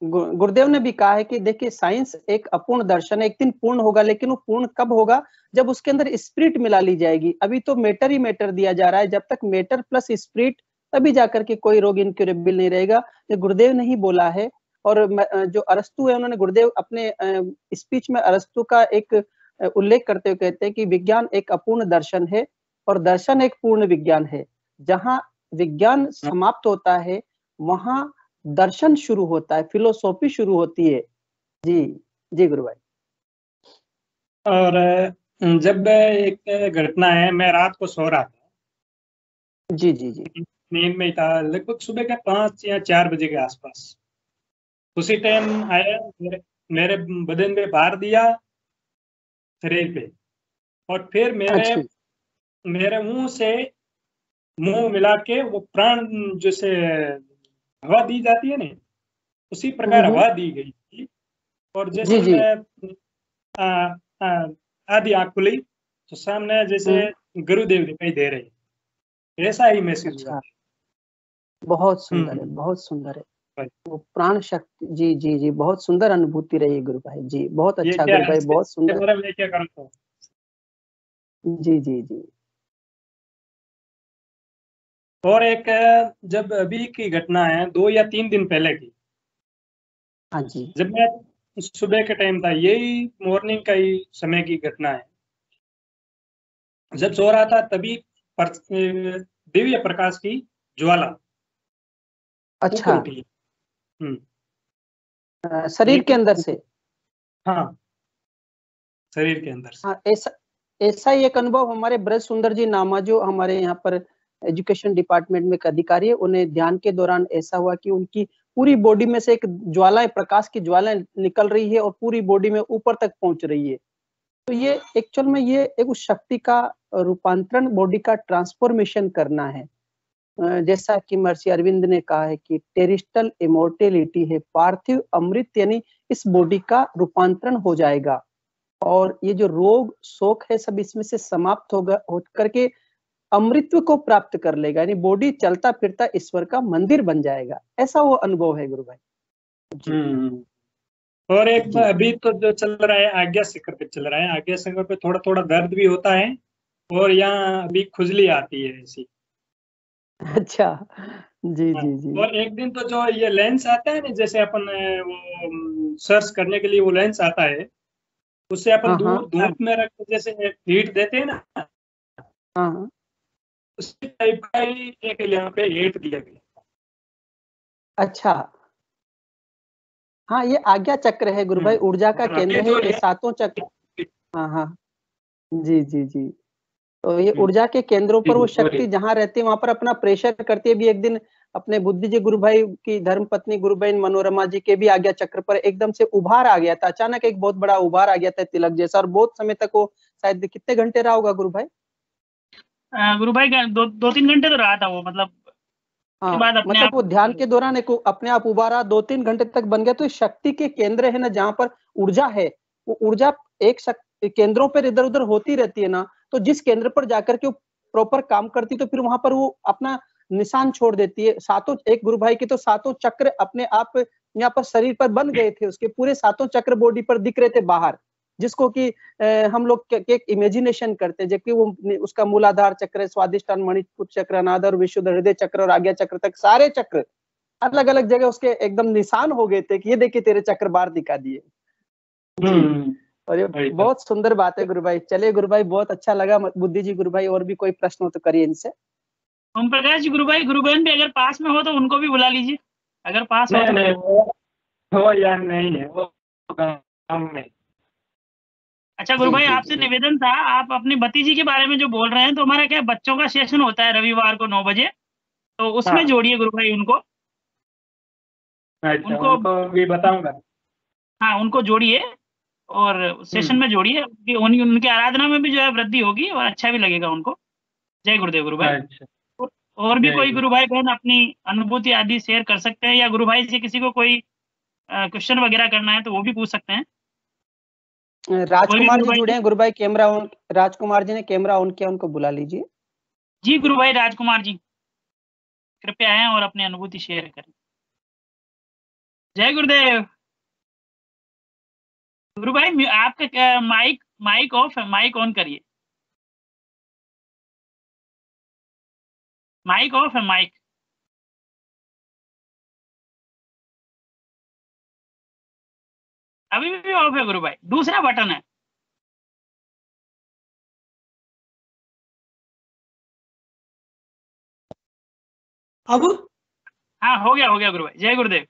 गुरुदेव ने भी कहा है कि देखिए साइंस एक अपूर्ण दर्शन है, एक दिन पूर्ण होगा, लेकिन वो पूर्ण कब होगा? जब उसके अंदर स्पिरिट मिला ली जाएगी। अभी तो मैटर ही मैटर दिया जा रहा है, जब तक मैटर प्लस स्पिरिट, तभी जाकर के कोई रोग इनक्यूरेबल नहीं रहेगा। ये गुरुदेव ने ही बोला है। और जो अरस्तु है, उन्होंने, गुरुदेव अपने स्पीच में अरस्तु का एक उल्लेख करते हुए कहते हैं कि विज्ञान एक अपूर्ण दर्शन है और दर्शन एक पूर्ण विज्ञान है। जहां विज्ञान समाप्त होता है वहां दर्शन शुरू होता है, फिलोसॉफी शुरू होती है। जी जी गुरु भाई।
और जब एक घटना है, मैं रात को सो रहा था,
जी जी जी,
नींद में ही था, लगभग सुबह के 5 या 4 बजे के आसपास। उसी टाइम आया, मेरे बदन में भार दिया शरीर पे, और फिर मेरे मुंह से मुंह मिला के वो प्राण जैसे हवा दी जाती है ना, उसी प्रकार हवा दी गई थी। और जैसे मैं आधी आंख खुली तो सामने जैसे गुरुदेव दिखाई दे रहे, ऐसा ही महसूस हुआ।
बहुत सुंदर है, बहुत सुंदर है वो प्राण शक्ति। जी जी जी, बहुत सुंदर अनुभूति रही गुरु भाई जी, बहुत अच्छा गुरु भाई, बहुत सुंदर।
मैं क्या करूं?
जी जी जी।
और एक जब अभी की घटना है 2 या 3 दिन पहले की,
हाँ जी।
जब मैं सुबह के टाइम था, यही मॉर्निंग का ही समय की घटना है। जब सो रहा था तभी दिव्य प्रकाश की ज्वाला
अच्छा।
ऊपर उठी।
शरीर
एक
के अंदर से?
हाँ, शरीर के अंदर से।
हाँ, ऐसा ऐसा ही एक अनुभव हमारे ब्रज सुंदर जी नामा, जो हमारे यहाँ पर एजुकेशन डिपार्टमेंट में एक अधिकारी है, उन्हें ध्यान के दौरान ऐसा हुआ कि उनकी पूरी बॉडी में से एक ज्वालाएं, प्रकाश की ज्वालाएं निकल रही है और पूरी बॉडी में ऊपर तक पहुंच रही है। तो ये एक्चुअल में ये एक उस शक्ति का रूपांतरण, बॉडी का ट्रांसफॉर्मेशन करना है। जैसा कि महर्षि अरविंद ने कहा है कि टेरिस्टल इमोर्टेलिटी है, पार्थिव अमृत, यानी इस बॉडी का रूपांतरण हो जाएगा और ये जो रोग शोक है सब इसमें से समाप्त होगा, हो करके अमृत्व को प्राप्त कर लेगा, यानी बॉडी चलता फिरता ईश्वर का मंदिर बन जाएगा। ऐसा वो अनुभव है गुरु भाई जी।
और एक
जी।
अभी तो जो चल रहा है आज्ञा शिखर पे चल रहा है, आज्ञा शिखर पे थोड़ा थोड़ा दर्द भी होता है और यहाँ अभी खुजली आती है ऐसी।
अच्छा। जी
हाँ,
जी जी।
और एक दिन तो जो ये लेंस आता है ना, जैसे अपन वो सर्च करने के लिए वो लेंस आता है, उससे अपन
हाँ हाँ
धूप में रख के जैसे हीट देते हैं ना,
हाँ हाँ।
उसी टाइप का ही एक यहाँ पे हीट दिया गया।
अच्छा। हाँ, ये आज्ञा चक्र है गुरु भाई, ऊर्जा का
और
केंद्र
अभी
है
जो
ये
है
सातों चक्र। हाँ हाँ। जी जी जी। तो ये ऊर्जा के केंद्रों पर वो शक्ति जहाँ रहती है वहां पर अपना प्रेशर करती है। भी एक दिन अपने बुद्धि जी गुरु भाई की धर्म पत्नी गुरु बहन मनोरमा जी के भी आज्ञा चक्र पर एकदम से उभार आ गया था, अचानक एक बहुत बड़ा उभार आ गया था तिलक जैसा, और बहुत समय तक वो शायद कितने घंटे रहा होगा गुरु भाई?
गुरु भाई का 2-3 घंटे तो रहा था वो, मतलब के बाद
हाँ,
अपने
मतलब
आप।
वो ध्यान के दौरान एक अपने आप उबारा, 2-3 घंटे तक बन गया। तो इस शक्ति के केंद्र है ना जहाँ पर ऊर्जा है, वो ऊर्जा एक केंद्रों पर इधर उधर होती रहती है ना, तो जिस केंद्र पर जाकर के वो प्रॉपर काम करती तो फिर वहां पर वो अपना निशान छोड़ देती है। सातों, एक गुरु भाई के तो सातों चक्र अपने आप यहाँ पर शरीर पर बन गए थे, उसके पूरे सातों चक्र बॉडी पर दिख रहे थे बाहर, जिसको कि हम लोग एक इमेजिनेशन करते हैं, जबकि वो उसका मूलाधार चक्र, स्वादिष्टान मणिपुर चक्र, अनादर विशुद्ध हृदय चक्र और आज्ञा चक्र तक सारे चक्र अलग अलग जगह उसके एकदम निशान हो गए थे कि ये देखिए तेरे चक्र बाहर दिखा दिए जी। और ये बहुत सुंदर बात है गुरु भाई। चलिए गुरु भाई, बहुत अच्छा लगा। बुद्धि जी गुरु भाई, और भी कोई प्रश्न हो तो करिए इनसे।
ओम प्रकाश जी गुरु भाई, गुरु बहन भी अगर पास में हो तो उनको भी बुला लीजिए, अगर पास हो तो।
नहीं, वो यार नहीं है, वो काम में।
अच्छा गुरु भाई, आपसे निवेदन था, आप अपनी भतीजी के बारे में जो बोल रहे हैं, तो हमारा क्या बच्चों का सेशन होता है रविवार को 9 बजे, तो उसमें जोड़िए गुरु भाई उनको।
अच्छा, उनको भी बताऊंगा।
हाँ, उनको जोड़िए और सेशन में जोड़िए, उनकी आराधना में भी जो है वृद्धि होगी और अच्छा भी लगेगा उनको। जय गुरुदेव गुरु भाई। और भी कोई गुरु भाई बहन अपनी अनुभूति आदि शेयर कर सकते हैं, या गुरु भाई से किसी को कोई क्वेश्चन वगैरह करना है तो वो भी पूछ सकते हैं।
राजकुमार जी जुड़े हैं गुरु भाई, कैमरा ऑन। राजकुमार जी ने कैमरा ऑन किया, उनको बुला लीजिए।
जी गुरु भाई, राजकुमार जी कृपया आए और अपनी अनुभूति शेयर करें। जय गुरुदेव गुरु भाई, आपका माइक ऑफ है, माइक ऑन करिए। माइक ऑफ है, माइक अभी भी ऑफ है गुरु भाई, दूसरा बटन है।
अब
हाँ, हो गया गुरु भाई। जय गुरुदेव।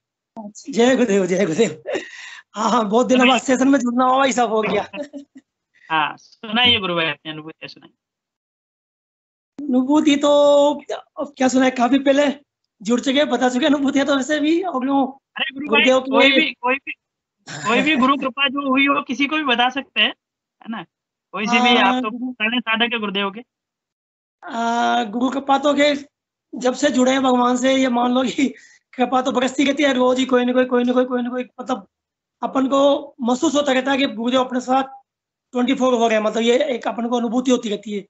जय गुरुदेव, जय गुरुदेव। हाँ, बहुत दिनों बाद सेशन में जुड़ना हुआ, सब हो गया।
हाँ, सुनाइए गुरु भाई अपनी अनुभूति सुनाइए।
अनुभूति तो अब क्या सुना है, काफी पहले जुड़ चुके, बता चुके अनुभूतियां तो वैसे भी।
अरे गुरु भाई, कोई भी गुरु कृपा जो हुई हो किसी को भी बता सकते हैं, है ना, कोई सी भी। आप तो साधक है गुरुदेव के।
गुरु कृपा तो के जब से जुड़े हैं भगवान से, ये मान लो कि कृपा तो बरसती रहती है रोज ही, कोई ना कोई मतलब अपन को महसूस होता रहता है कि गुरुदेव अपने साथ 24 हो गए। मतलब ये एक अपन को अनुभूति होती रहती है।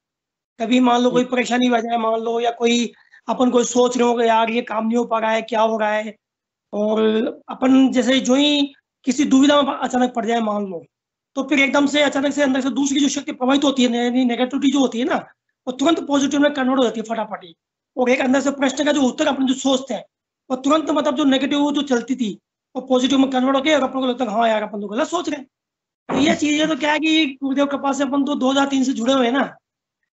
कभी मान लो कोई परेशानी आ जाए, मान लो, या कोई अपन कोई सोच रहे हो कि यार ये काम नहीं हो पा रहा है, क्या हो रहा है, और अपन जैसे जो ही किसी दुविधा में अचानक पड़ जाए मान लो, तो फिर एकदम से अचानक से अंदर से दूसरी जो शक्ति प्रभावित होती है, नेगेटिविटी जो होती है ना, वो तुरंत पॉजिटिव में कन्वर्ट हो जाती है फटाफट ही। और एक अंदर से प्रश्न का जो उत्तर अपन जो सोचते हैं वो तुरंत मतलब जो नेगेटिव जो चलती थी वो पॉजिटिव में कन्वर्ट होकर अपन को लगता है हाँ यार अपन तो गलत सोच रहे हैं। तो ये चीज है, तो क्या है कि गुरुदेव कृपा से अपन तो 2003 से जुड़े हुए हैं ना,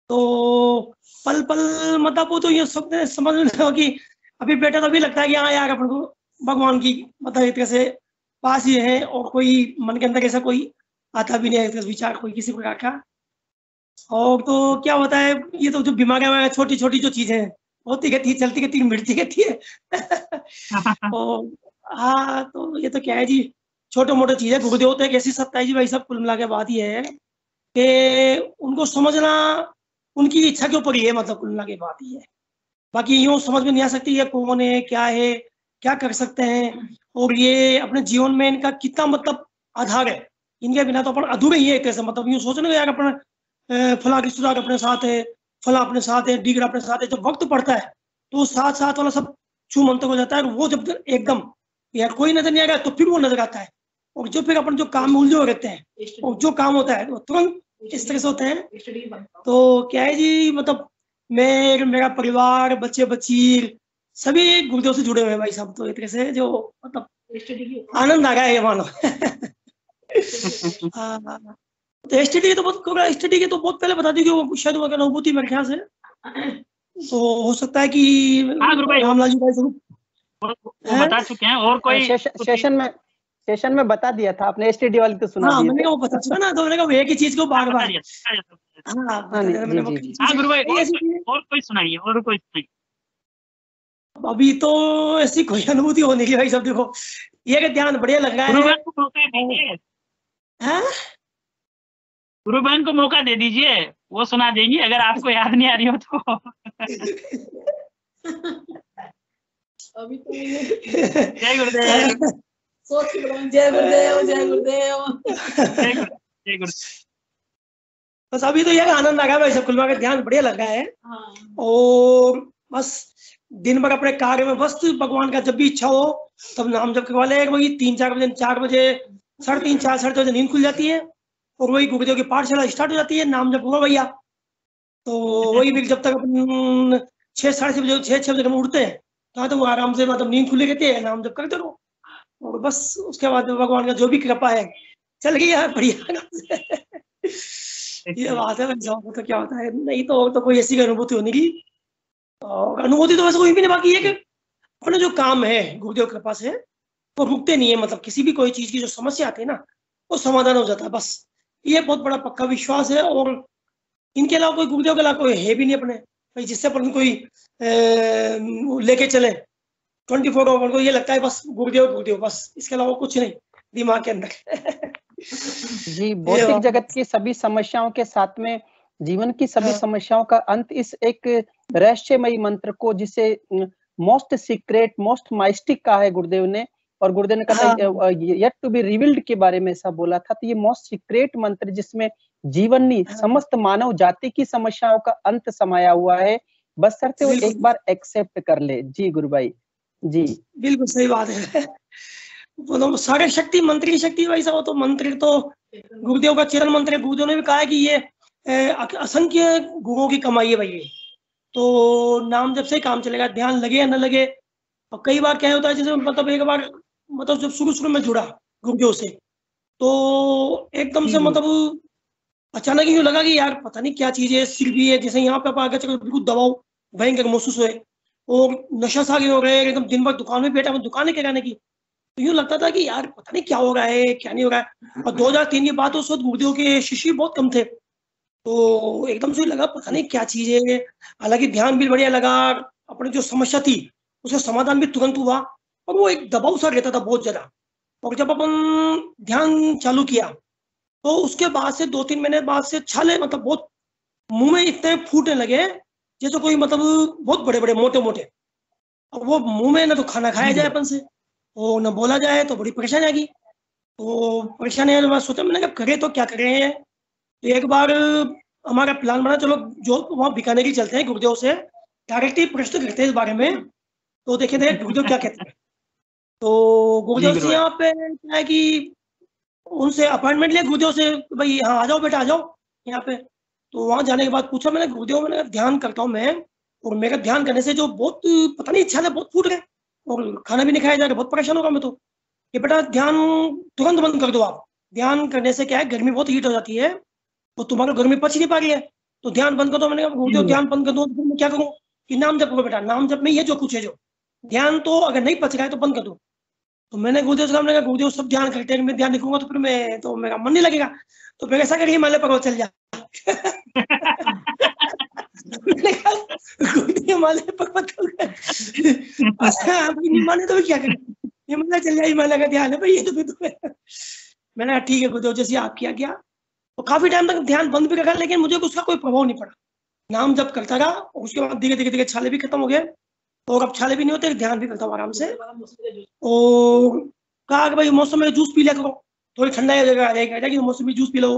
तो पल पल मतलब वो तो ये समझ में लो कि अभी बेटा तो अभी लगता है कि हाँ यार अपन को भगवान की मतलब एक तरह से पास ही है, और कोई मन के अंदर ऐसा कोई आता भी नहीं है विचार कोई किसी प्रकार का। और तो क्या होता है, ये तो जो बीमारियां छोटी छोटी जो चीजें हैं होती रहती है, चलती रहती है, मिटती रहती है। और हाँ, तो ये तो क्या है जी, छोटे मोटे चीजें। गुरुदेव तो एक ऐसी सत्ता है जी भाई साहब, कुल मिला के बात ये है कि उनको समझना उनकी इच्छा के ऊपर ही है, मतलब कुल मिला के बात ही है। बाकी यूँ समझ में नहीं आ सकती ये कौन है, क्या कर सकते हैं, और ये अपने जीवन में इनका कितना मतलब आधार है। इनके बिना तो अपन अधूरे ही है एक तरह से। मतलब यूँ सोचने यार अपन फला रिश्तेदार अपने साथ है, फला अपने साथ है, डीगर अपने साथ है, जब वक्त पड़ता है तो साथ साथ वाला सब छू मंतर हो जाता है। वो जब एकदम यार कोई नजर नहीं आ रहा तो फिर वो नजर आता है, और जो फिर अपन जो काम में उलझे हुए रहते हैं और जो काम होता है वो तुरंत इस तरह से होते हैं। तो क्या है जी, मतलब मेरा परिवार, बच्चे बच्ची सभी गुरुदेव से जुड़े हुए हैं भाई साहब। तो एक तरह से जो मतलब आनंद आ गया है ये मानो। हाँ, तो एसटीडी तो बहुत पहले बता दी कि वो शायद वो अनुभूति मेरे ख्याल से, तो हो सकता है कि रामलाल जी भाई
वो बता चुके हैं। और कोई
सेशन में बता दिया था आपने, एसटीडी वाली तो सुना
हाँ,
दी
मैंने कहा वो बता चुका ना, तो मैंने कहा एक ही चीज को बार बार।
हाँ
गुरु भाई, और कोई सुनाइए, और कोई सुनाइए।
अभी तो ऐसी कोई अनुभूति होने की भाई साहब, देखो ये ध्यान बढ़िया लग रहा है।
गुरु बहन को मौका दे दीजिए, वो सुना देंगी अगर आपको याद नहीं आ रही हो तो।
अभी तो
जय गुरुदेव।
सोच के बताऊं, जय गुरुदेव, जय गुरुदेव,
जय गुरुदेव।
बस अभी तो ये आनंद आ गया भाई साहब, कुल का ध्यान बढ़िया लग रहा है।
हाँ।
और बस दिन भर अपने कार्य में बस भगवान का जब भी इच्छा हो तब नाम जप करवा ले। वही 3-4 बजे, 4 बजे, 3:30, 4, 4:30 बजे नींद खुल जाती है, और वही गुरुदेव की पाठशाला स्टार्ट हो जाती है, नाम जप हुआ भैया। तो वही भी जब तक अपन 6, 6:30 बजे, 6 बजे में उठते हैं तो तो वो आराम से मतलब नींद खुली रहती है, नाम जप करते रहो, और बस उसके बाद भगवान का जो भी कृपा है चल गई है बढ़िया। ये बात है। तो क्या होता है, नहीं तो कोई ऐसी अनुभूति होने की, और अनुभूति तो वैसे कोई भी नहीं। बाकी ये कि अपने जो काम है गुरुदेव कृपा से वो रुकते नहीं है। मतलब किसी भी कोई चीज की जो समस्या आती है ना वो समाधान हो जाता है, बस ये बहुत बड़ा पक्का विश्वास है। और इनके अलावा कोई गुरुदेव के अलावा कोई है भी नहीं अपने भाई जिससे अपन कोई लेके चले 24 आवर को। ये लगता है बस गुरुदेव बस, इसके अलावा कुछ नहीं दिमाग के अंदर।
जी, भौतिक जगत की सभी समस्याओं के साथ में जीवन की सभी समस्याओं का अंत इस एक रहस्यमयी मंत्र को, जिसे मोस्ट सीक्रेट, मोस्ट माइस्टिक कहा है गुरुदेव ने, और गुरुदेव ने कहा येट टू बी रिवील्ड के बारे में ऐसा बोला था। तो ये मोस्ट सीक्रेट मंत्र जिसमें जीवनी समस्त मानव जाति की समस्याओं का अंत समाया हुआ है, बस शर्त वो एक बार एक्सेप्ट कर ले। जी गुरु भाई जी,
बिल्कुल सही बात है। वो तो सारे शक्ति मंत्र की शक्ति भाई साहब, तो मंत्र तो गुरुदेव का चरण मंत्र है। गुरुदेव ने भी कहा है कि ये असंख्य गुरुओं की कमाई है भाई ये, तो नाम जब से काम चलेगा, ध्यान लगे या न लगे। और कई बार क्या होता है, जैसे मतलब एक बार मतलब जब शुरू में जुड़ा गुरुदेव से तो एकदम से मतलब अचानक ही लगा कि यार पता नहीं क्या चीज है, सिर भी है, जैसे यहाँ पे आगे चल बिल्कुल दबाव भयंकर महसूस हुए, और नशा सा हो रहे एकदम, दिन भर दुकान में बैठा, दुकानें किराने की, तो यूँ लगता था कि यार पता नहीं क्या हो रहा है क्या नहीं हो रहा है। और 2003 की बात, उस वक्त गुरुदेव के शिष्य बहुत कम थे, तो एकदम से लगा पता नहीं क्या चीज है। हालांकि ध्यान भी बढ़िया लगा, अपनी जो समस्या थी उसका समाधान भी तुरंत हुआ, और वो एक दबाव सा रहता था बहुत ज्यादा। और जब अपन ध्यान चालू किया तो उसके बाद से 2-3 महीने बाद से छाले मतलब बहुत मुंह में इतने फूटने लगे जैसे कोई मतलब बहुत बड़े बड़े मोटे मोटे। और वो मुंह में ना तो खाना खाया जाए अपन से, वो न बोला जाए, तो बड़ी परेशानी आ गई। तो परेशानी सोचा मैंने कहा करे तो क्या करें। तो एक बार हमारा प्लान बना, चलो जो वहाँ बीकानेर ही चलते हैं, गुरुदेव से डायरेक्टली प्रश्न करते हैं इस बारे में, तो देखे थे गुरुदेव क्या कहते हैं। तो गुरुदेव से यहाँ पे क्या है कि उनसे अपॉइंटमेंट लिया गुरुदेव से, भाई हाँ आ जाओ बेटा आ जाओ यहाँ पे। तो वहां जाने के बाद पूछा मैंने, गुरुदेव मैंने ध्यान करता हूँ मैं, और मेरा ध्यान करने से जो बहुत पता नहीं इच्छा से बहुत फूट गए और खाना भी नहीं खाया जाएगा, बहुत परेशान होगा मैं तो। ये बेटा ध्यान तुरंत बंद कर दो आप, ध्यान करने से क्या है गर्मी बहुत हीट हो जाती है, तो तुम्हारा गर्मी पच नहीं पा रही है, तो ध्यान बंद कर दो। मैंने कहा गुरुदेव ध्यान बंद कर दो, तो मैं क्या करूँ कि नाम जप करो बेटा, नाम जप में ये जो कुछ है जो ध्यान, तो अगर नहीं पच रहा है तो बंद कर दो। तो मैंने गुरुदेव से कहा गुरुदेव सब ध्यान करते हैं, मैं ध्यान लिखूंगा तो फिर मैं तो मेरा मन नहीं लगेगा, तो फिर ऐसा करिए हिमालय पर्वत चल जा। हिमालय पर्वत हिमालय तो क्या करें, हिमालय चल जाए, हिमालय का ध्यान है भाई ये तो फिर मैंने कहा ठीक है गुरुदेव जैसे आप किया गया। तो काफी टाइम तक ध्यान बंद भी रखा, लेकिन मुझे उसका कोई प्रभाव नहीं पड़ा, नाम जब करता रहा, और उसके बाद धीरे धीरे धीरे छाले भी खत्म हो गए, और अब छाले भी नहीं होते, ध्यान भी करता हूँ आराम से। और कहा कि भाई मौसम में जूस पी लिया करो, थोड़ी ठंडा हो जाएगा, मौसमी जूस पी लो,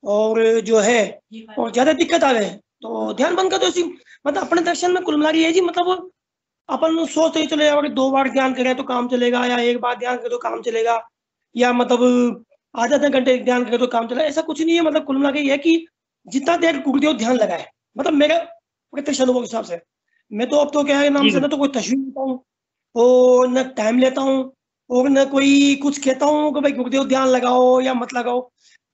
और जो है और ज्यादा दिक्कत आ गए तो ध्यान बंद कर दो। इसी मतलब अपने दर्शन में कुल मिला रही है जी, मतलब अपन सोचते ही चले जाओ कि 2 बार ध्यान करें तो काम चलेगा, या 1 बार ध्यान करें तो काम चलेगा, या मतलब आधा घंटे ध्यान करें तो काम चलेगा, ऐसा कुछ नहीं है। मतलब कुल मिला के ये है कि जितना देर गुरुदेव ध्यान लगाए, मतलब मेरा प्रत्यक्ष अनुभव के हिसाब से, मैं तो अब तो क्या है नाम से ना तो कोई तस्वीर लेता हूँ और न टाइम लेता हूँ और न कोई कुछ कहता हूँ कि भाई गुरुदेव ध्यान लगाओ या मत लगाओ।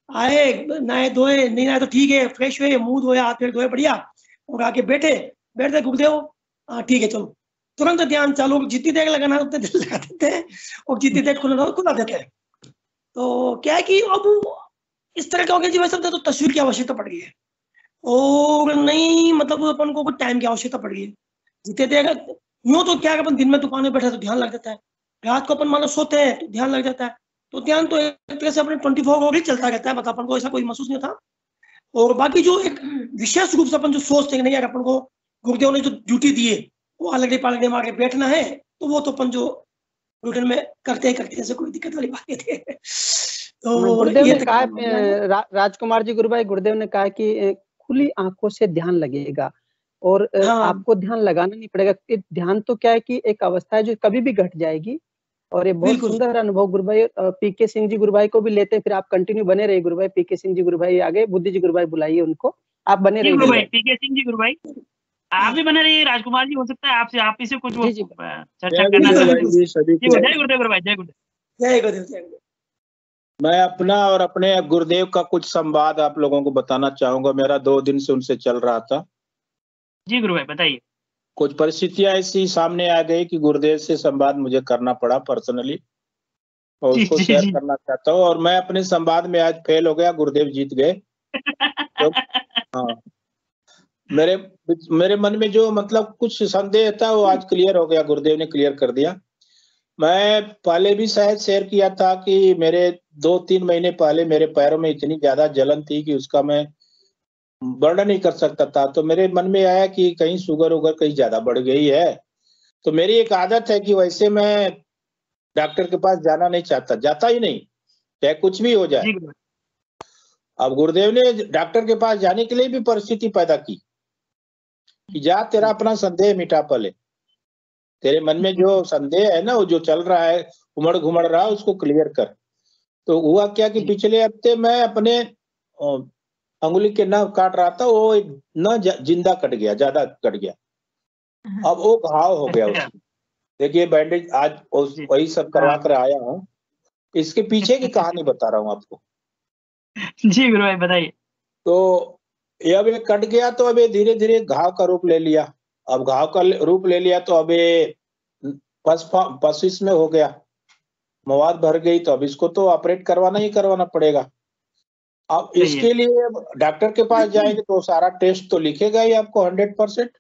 आए नहाए धोए, नहीं नहाए तो ठीक है, फ्रेश हुए, मुंह धोए, हाथ पैर धोए बढ़िया, और आके बैठे गुरुदेव हाँ ठीक है चलो, तुरंत ध्यान चालू, जितनी देर लगाना है उतनी देर लगा देते हैं, और जितनी देर खुला देते हैं। तो क्या है कि अब इस तरह का हो गया जी, वैसे तो तस्वीर की आवश्यकता पड़ गई है, और नहीं मतलब अपन को कुछ टाइम की आवश्यकता पड़ गई है। जितने देर यूँ तो क्या है, अपन दिन में दुकान में बैठे तो ध्यान लग जाता है, रात को अपन मान लो सोते हैं तो ध्यान लग जाता है, तो ध्यान तो एक तरह से अपने 24 आवर ही चलता रहता है, मतलब अपन को ऐसा कोई महसूस नहीं था। और बाकी जो एक विशेष रूप से अपन जो सोचते हैं नहीं यार अपन को गुरुदेव ने जो ड्यूटी दी है वो अलग पालगड़ी मार के बैठना है, तो वो तो अपन जो रूटीन में करते हैं ऐसे कोई दिक्कत वाली बात नहीं थी। तो
गुरुदेव ने कहा राजकुमार जी गुरु भाई, गुरुदेव ने कहा कि खुली आंखों से ध्यान लगेगा, और आपको ध्यान लगाना नहीं पड़ेगा। ध्यान तो क्या है कि एक अवस्था है जो कभी भी घट जाएगी, और ये बहुत सुंदर अनुभव गुरु भाई पीके सिंह जी गुरु भाई को भी लेते हैं, फिर आप कंटिन्यू बने रहिए गुरु भाई। पीके सिंह जी गुरु भाई आगे, बुद्धि जी गुरु भाई बुलाइए उनको, आप बने रहिए गुरु भाई।
पीके सिंह जी गुरु भाई आप भी बने रहिए। राजकुमार जी हो सकता है आपसे आप इसे कुछ चर्चा करना चाहते। जय गुरुदेव गुरु भाई, जय गुरुदेव,
जय गुरुदेव, जय गुरुदेव।
मैं अपना और अपने गुरुदेव का कुछ संवाद आप लोगों को बताना चाहूंगा। मेरा 2 दिन से उनसे चल रहा था।
जी गुरु भाई बताइए।
कुछ परिस्थितियां ऐसी सामने आ गई कि गुरुदेव से संवाद मुझे करना पड़ा पर्सनली, और उसको शेयर करना चाहता हूँ। और मैं अपने संवाद में आज फेल हो गया, गुरुदेव जीत गए। तो हाँ, मेरे मन में जो मतलब कुछ संदेह था वो आज क्लियर हो गया, गुरुदेव ने क्लियर कर दिया। मैं पहले भी शायद शेयर किया था कि मेरे 2-3 महीने पहले मेरे पैरों में इतनी ज्यादा जलन थी कि उसका मैं वर्णन नहीं कर सकता था। तो मेरे मन में आया कि कहीं शुगर उगर कहीं ज्यादा बढ़ गई है। तो मेरी एक आदत है कि वैसे मैं डॉक्टर के पास जाना नहीं चाहता, जाता ही नहीं, चाहे कुछ भी हो जाए। अब गुरुदेव ने डॉक्टर के पास जाने के लिए भी परिस्थिति पैदा की कि जा तेरा अपना संदेह मिटा, पहले तेरे मन में जो संदेह है ना, वो जो चल रहा है उमड़ घुमड़ रहा है, उसको क्लियर कर। तो हुआ क्या कि पिछले हफ्ते मैं अपने अंगुली के नख काट रहा था, वो न जिंदा कट गया, ज्यादा कट गया। अब वो घाव हो गया उसमें। देखिए बैंडेज आज वही सब करवा कर आया हूँ। इसके पीछे की कहानी बता रहा हूँ आपको।
जी गुरु भाई बताइए।
तो ये अब ये कट गया, तो अब ये धीरे धीरे घाव का रूप ले लिया। अब घाव का रूप ले लिया तो अब ये पस में हो गया, मवाद भर गई। तो अब इसको तो ऑपरेट करवाना ही करवाना पड़ेगा। अब इसके लिए डॉक्टर के पास जाएंगे तो सारा टेस्ट तो लिखेगा ही आपको 100%।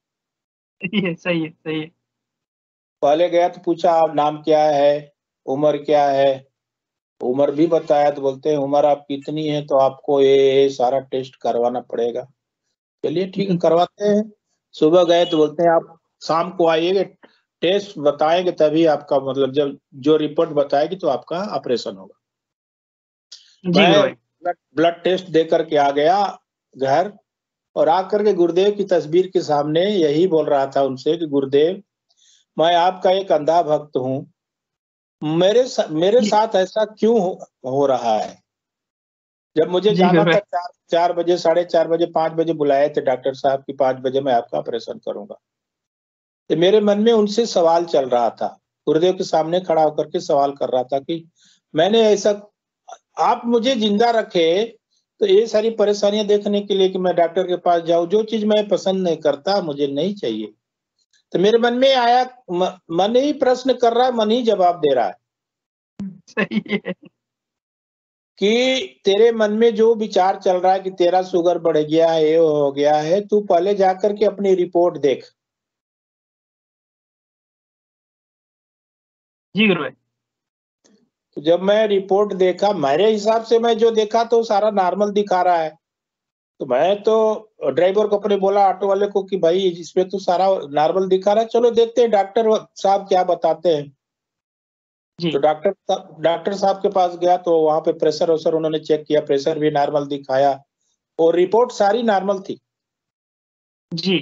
सही है, सही है, सही है।
पहले गया तो पूछा आप नाम क्या है, उम्र क्या है, उम्र भी बताया। तो बोलते हैं उम्र आप कितनी है, तो आपको ये सारा टेस्ट करवाना पड़ेगा। चलिए ठीक है, करवाते हैं। सुबह गए तो बोलते हैं आप शाम को आइएगा, टेस्ट बताएंगे तभी आपका मतलब जब जो रिपोर्ट बताएगी तो आपका ऑपरेशन होगा। मैं ब्लड टेस्ट दे करके आ गया घर, और आकर के गुरुदेव की तस्वीर के सामने यही बोल रहा था उनसे कि गुरुदेव मैं आपका एक अंधा भक्त हूँ, मेरे साथ ऐसा क्यों हो रहा है।
जब मुझे
जी
जाना
गुरुभाई।
था 4 बजे, 4:30 बजे, 5 बजे बुलाए थे डॉक्टर साहब कि 5 बजे मैं आपका ऑपरेशन करूंगा, तो मेरे मन में उनसे सवाल चल रहा था, गुरुदेव के सामने खड़ा होकर के सवाल कर रहा था कि मैंने ऐसा, आप मुझे जिंदा रखे तो ये सारी परेशानियां देखने के लिए कि मैं डॉक्टर के पास जाऊं, जो चीज मैं पसंद नहीं करता मुझे नहीं चाहिए। तो मेरे मन में आया, मन ही प्रश्न कर रहा है, मन ही जवाब दे रहा है
सही है।
कि तेरे मन में जो विचार चल रहा है कि तेरा शुगर बढ़ गया है, ये हो गया है, तू पहले जाकर के अपनी रिपोर्ट देख।
जी गुरुभाई।
तो जब मैं रिपोर्ट देखा, मेरे हिसाब से मैं जो देखा तो सारा नॉर्मल दिखा रहा है, तो मैं तो ड्राइवर को अपने बोला, ऑटो वाले को, कि भाई इसमें तो सारा नॉर्मल दिखा रहा है, चलो देखते हैं डॉक्टर साहब क्या बताते हैं।
जी
तो डॉक्टर साहब के पास गया तो वहां पे प्रेशर वैसर उन्होंने चेक किया, प्रेशर भी नॉर्मल दिखाया और रिपोर्ट सारी नॉर्मल थी।
जी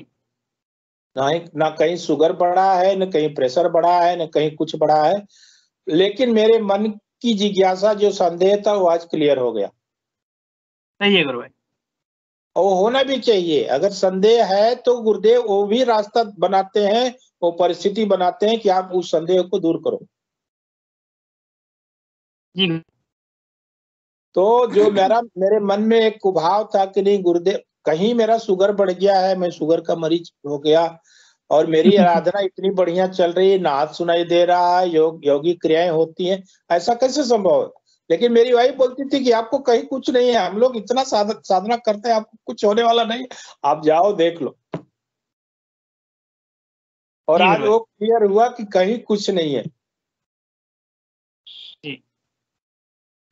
ना कहीं शुगर बढ़ा है, न कहीं प्रेशर बढ़ा है, न कहीं कुछ बढ़ा है। लेकिन मेरे मन की जिज्ञासा, जो संदेह था, वो आज क्लियर हो गया।
सही है गुरुभाई।
और वो होना भी चाहिए। अगर संदेह है तो गुरुदेव वो भी रास्ता बनाते हैं, वो परिस्थिति बनाते हैं कि आप उस संदेह को दूर करो।
जी
तो जो मेरे मन में एक कुभाव था कि नहीं गुरुदेव, कहीं मेरा शुगर बढ़ गया है, मैं शुगर का मरीज हो गया और मेरी आराधना इतनी बढ़िया चल रही है, नाद सुनाई दे रहा है, योगी क्रियाएं होती हैं, ऐसा कैसे संभव है? लेकिन मेरी वाइफ बोलती थी कि आपको कहीं कुछ नहीं है, हम लोग इतना साधना करते हैं, आपको कुछ होने वाला नहीं, आप जाओ देख लो। और
जी
आज
गुरुभाई।
वो क्लियर हुआ कि कहीं कुछ नहीं है।
जी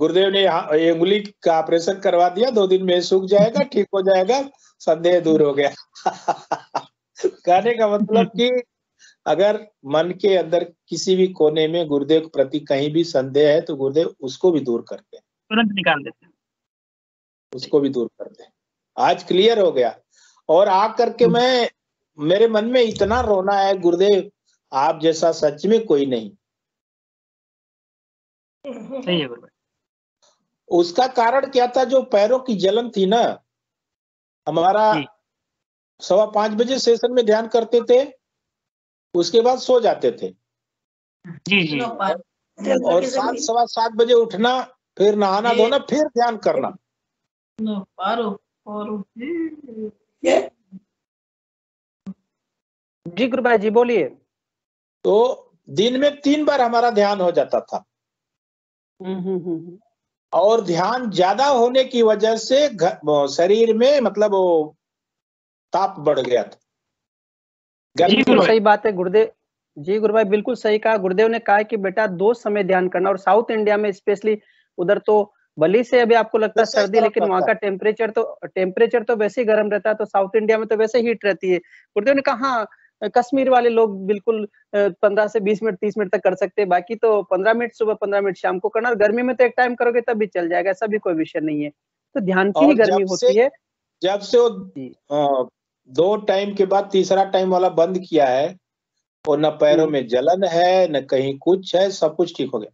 गुरुदेव ने ये उंगली का ऑपरेशन करवा दिया, 2 दिन में सूख जाएगा, ठीक हो जाएगा, संदेह दूर हो गया। कहने का मतलब कि अगर मन के अंदर किसी भी कोने में गुरुदेव के प्रति कहीं भी संदेह है तो गुरुदेव उसको भी दूर करते हैं,
तुरंत निकाल देते हैं।
उसको भी दूर करते हैं। आज क्लियर हो गया। और आकर के मेरे मन में इतना रोना है, गुरुदेव आप जैसा सच में कोई नहीं।
सही है गुरुभाई।
उसका कारण क्या था? जो पैरों की जलन थी ना, हमारा
जी
5:15 बजे सेशन में ध्यान करते थे, उसके बाद सो जाते थे
जी जी
और 7, 7:15 बजे उठना, फिर नहाना धोना, फिर ध्यान करना।
जी गुरुभाई जी बोलिए।
तो दिन में 3 बार हमारा ध्यान हो जाता था और ध्यान ज्यादा होने की वजह से शरीर में मतलब वो ताप बढ़ गया था, गर्मी
जी
बिल्कुल
गुरुभाई।
सही बात है गुरुदेव। जी गुरुभाई बिल्कुल सही कहा। गुरुदेव ने कहा कि बेटा 2 समय ध्यान करना, और साउथ इंडिया में स्पेशली उधर तो भली से अभी आपको लगता है
वैसे ही
सर्दी,
गर्म
लेकिन वहाँ
रहता
का टेम्परेचर तो वैसे ही गर्म रहता है, तो साउथ इंडिया में तो वैसे हीट रहती है। गुरुदेव ने कहा हाँ, कश्मीर वाले लोग बिल्कुल 15 से 20 मिनट 30 मिनट तक कर सकते हैं, बाकी तो 15 मिनट सुबह 15 मिनट शाम को करना, और गर्मी में तो एक टाइम करोगे तब भी चल जाएगा, ऐसा भी कोई विषय नहीं है। तो ध्यान की ही
और
गर्मी होती है।
जब से वो
जी
2 टाइम के बाद तीसरा टाइम वाला बंद किया है, और न पैरों में जलन है, न कहीं कुछ है, सब कुछ ठीक हो गया।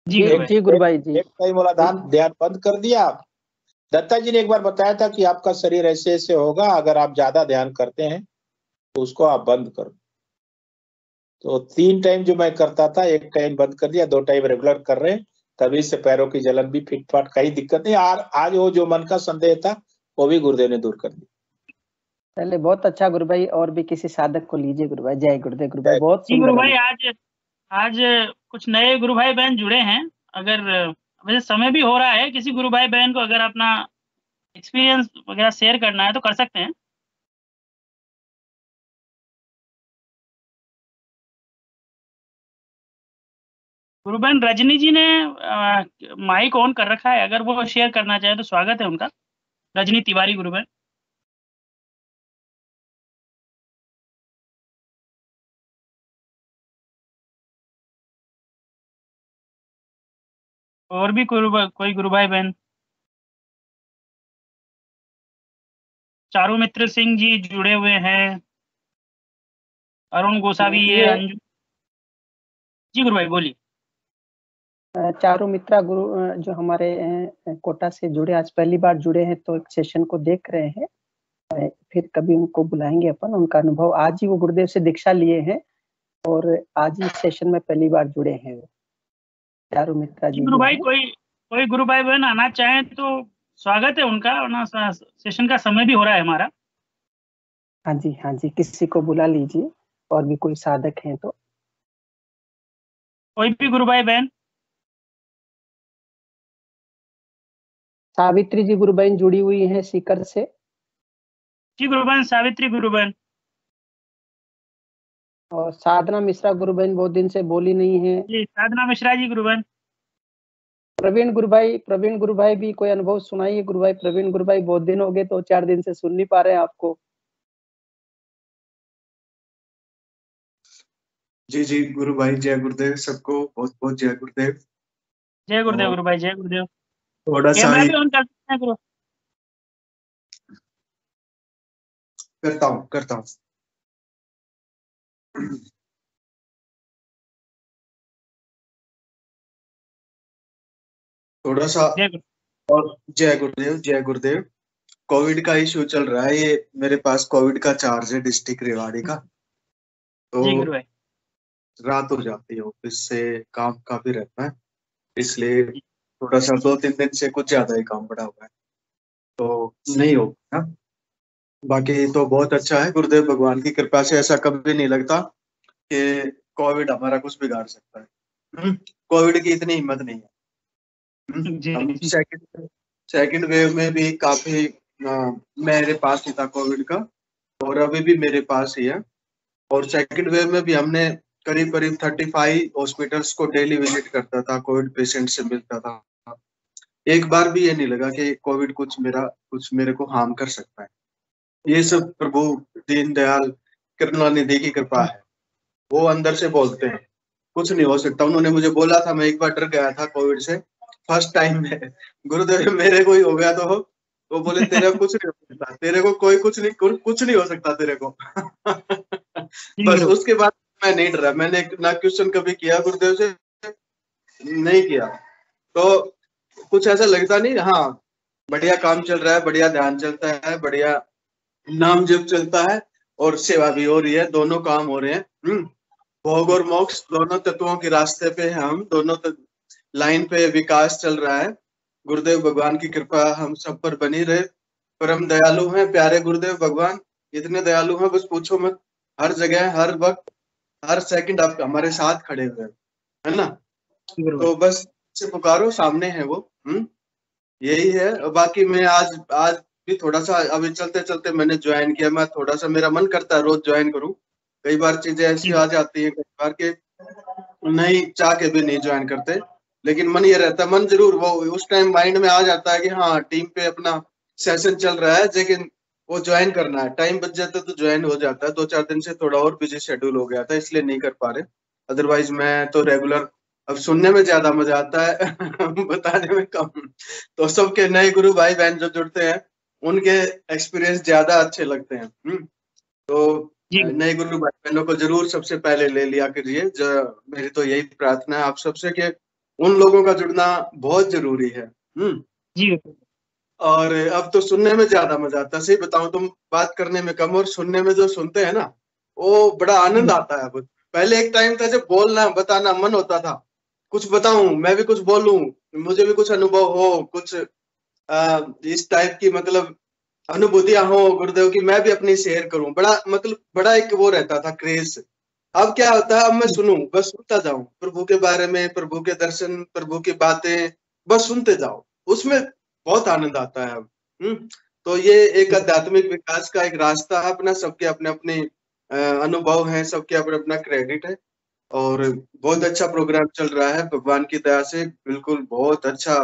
जी गुरुभाई।
जी गुरुभाई जी।
एक टाइम वाला ध्यान बंद कर दिया। दत्ता जी ने एक बार बताया था कि आपका शरीर ऐसे ऐसे होगा, अगर आप ज्यादा ध्यान करते हैं तो उसको आप बंद करो। तो 3 टाइम जो मैं करता था, 1 टाइम बंद कर दिया, 2 टाइम रेगुलर कर रहे हैं, तभी से पैरों की जलन भी फिटफाट, कहीं दिक्कत नहीं। आज वो जो मन का संदेह था वो भी गुरुदेव ने दूर कर दिया।
पहले बहुत अच्छा गुरुभाई, और भी किसी साधक को लीजिए गुरुभाई। जय गुरुदेव गुरुभाई, बहुत
जी
सुंदर
गुरुभाई,
अनुभव।
आज कुछ नए गुरु भाई बहन जुड़े हैं। अगर वैसे समय भी हो रहा है, किसी गुरु भाई बहन को अगर अपना एक्सपीरियंस वगैरह शेयर करना है तो कर सकते हैं। गुरु बहन रजनी जी ने माइक ऑन कर रखा है, अगर वो शेयर करना चाहे तो स्वागत है उनका। रजनी तिवारी गुरु बहन। और भी कोई गुरु भाई बहन? चारू मित्र सिंह जी जुड़े हुए हैं, अरुण गोसावी है,
ये
अंजू। जी गुरु भाई बोलिए।
चारों मित्रा गुरु जो हमारे कोटा से जुड़े, आज पहली बार जुड़े हैं तो एक सेशन को देख रहे हैं, फिर कभी उनको बुलाएंगे अपन। उनका अनुभव, आज ही वो गुरुदेव से दीक्षा लिए हैं और आज ही सेशन में पहली बार जुड़े हैं वो चारों मित्रा जी।
गुरु भाई, कोई गुरु भाई बहन आना चाहें तो स्वागत है उनका, वरना सेशन का समय भी हो रहा है हमारा।
हाँ जी, किसी को बुला लीजिए और भी कोई साधक हैं तो।
कोई भी गुरु भाई बहन।
सावित्री जी गुरु बहन जुड़ी हुई हैं सीकर से।
जी गुरु बहन, सावित्री गुरु बहन।
और साधना मिश्रा गुरु बहन बहुत दिन से बोली नहीं है।
जी, साधना मिश्रा जी गुरु बहन।
प्रवीण गुरु भाई भी कोई अनुभव सुनाइए गुरु भाई। प्रवीण गुरु भाई, बहुत दिन हो गए तो 4 दिन से सुन नहीं पा रहे हैं आपको।
जी गुरु भाई, जय गुरुदेव सबको, बहुत बहुत जय गुरुदेव।
जय गुरुदेव गुरु भाई, जय गुरुदेव।
थोड़ा सा
कैमरा भी ऑन कर सकते हैं गुरु।
करता हूँ। थोड़ा सा। और जय गुरुदेव। कोविड का इश्यू चल रहा है, ये मेरे पास कोविड का चार्ज है डिस्ट्रिक्ट रेवाड़ी का, तो रात हो जाती है, ऑफिस से काम काफी रहता है, इसलिए थोड़ा सा 2-3 दिन से कुछ ज्यादा ही काम बढ़ा हुआ है, तो नहीं हो पाया। बाकी तो बहुत अच्छा है, गुरुदेव भगवान की कृपा से ऐसा कभी नहीं लगता कि कोविड हमारा कुछ बिगाड़ सकता है। कोविड की इतनी हिम्मत नहीं है। हम सेकंड वेव में भी काफी मेरे पास ही था कोविड का, और अभी भी मेरे पास ही है। और सेकंड वेव में भी हमने करीब 35 हॉस्पिटल्स को डेली विजिट करता था, कोविड पेशेंट से मिलता था। एक बार भी ये नहीं लगा कि कोविड कुछ मेरे को हार्म कर सकता है। ये सब प्रभु दीनदयाल करुणानिधि की कृपा है, वो अंदर से बोलते हैं कुछ नहीं हो सकता। उन्होंने मुझे बोला था, मैं एक बार डर गया था कोविड से, फर्स्ट टाइम में। गुरुदेव मेरे को ही हो गया तो वो बोले तेरे को कुछ नहीं हो सकता, तेरे को कुछ नहीं हो सकता तेरे को। बस उसके बाद मैं नहीं डरा, मैंने ना क्वेश्चन कभी किया गुरुदेव से, नहीं किया, तो कुछ ऐसा लगता नहीं। हाँ, बढ़िया काम चल रहा है, बढ़िया ध्यान चलता है, बढ़िया नाम जप चलता है, और सेवा भी हो रही है, दोनों काम हो रहे हैं। भोग और मोक्ष दोनों तत्वों के रास्ते पे हैं हम, दोनों लाइन पे विकास चल रहा है। गुरुदेव भगवान की कृपा हम सब पर बनी रहे। परम दयालु हैं प्यारे गुरुदेव भगवान, इतने दयालु हैं बस पूछो मत। हर जगह, हर वक्त, हर सेकंड आप हमारे साथ खड़े हुए हैं, है ना। तो बस से पुकारो, सामने है वो। यही है। बाकी मैं आज भी थोड़ा सा अभी चलते चलते मैंने ज्वाइन किया। मैं थोड़ा सा, मेरा मन करता है रोज ज्वाइन करूं, कई बार चीजें ऐसी आ जाती है, कई बार के नहीं चाह के भी नहीं ज्वाइन करते, लेकिन मन ये रहता है, मन जरूर वो उस टाइम माइंड में आ जाता है कि हाँ टीम पे अपना सेशन चल रहा है, लेकिन वो ज्वाइन करना है। टाइम बच जाता है तो ज्वाइन हो जाता है। 2-4 दिन से थोड़ा और बिजी शेड्यूल हो गया था, इसलिए नहीं कर पा रहे। अदरवाइज मैं तो रेगुलर, अब सुनने में ज्यादा मजा आता है बताने में कम। तो सबके नए गुरु भाई बहन जो जुड़ते हैं उनके एक्सपीरियंस ज्यादा अच्छे लगते हैं। तो नए गुरु भाई बहनों को जरूर सबसे पहले ले लिया करिए। मेरी तो यही प्रार्थना है आप सबसे कि उन लोगों का जुड़ना बहुत जरूरी है।
जी।
और अब तो सुनने में ज्यादा मजा आता है, सही बताऊं, तुम बात करने में कम और सुनने में जो सुनते हैं ना, वो बड़ा आनंद आता है। पहले एक टाइम था जब बोलना बताना मन होता था, कुछ बताऊं, मैं भी कुछ बोलूं, मुझे भी कुछ अनुभव हो, कुछ इस टाइप की मतलब अनुभूतियां हो गुरुदेव की, मैं भी अपनी शेयर करूं, बड़ा एक वो रहता था क्रेज। अब क्या होता है, अब मैं सुनूं, बस सुनता जाऊं प्रभु के बारे में, प्रभु के दर्शन, प्रभु की बातें, बस सुनते जाओ, उसमें बहुत आनंद आता है अब। तो ये एक आध्यात्मिक विकास का एक रास्ता है अपना, सबके अपने अपने अनुभव हैं, सबके अपना अपना क्रेडिट है, और बहुत अच्छा प्रोग्राम चल रहा है भगवान की दया से। बिल्कुल बहुत अच्छा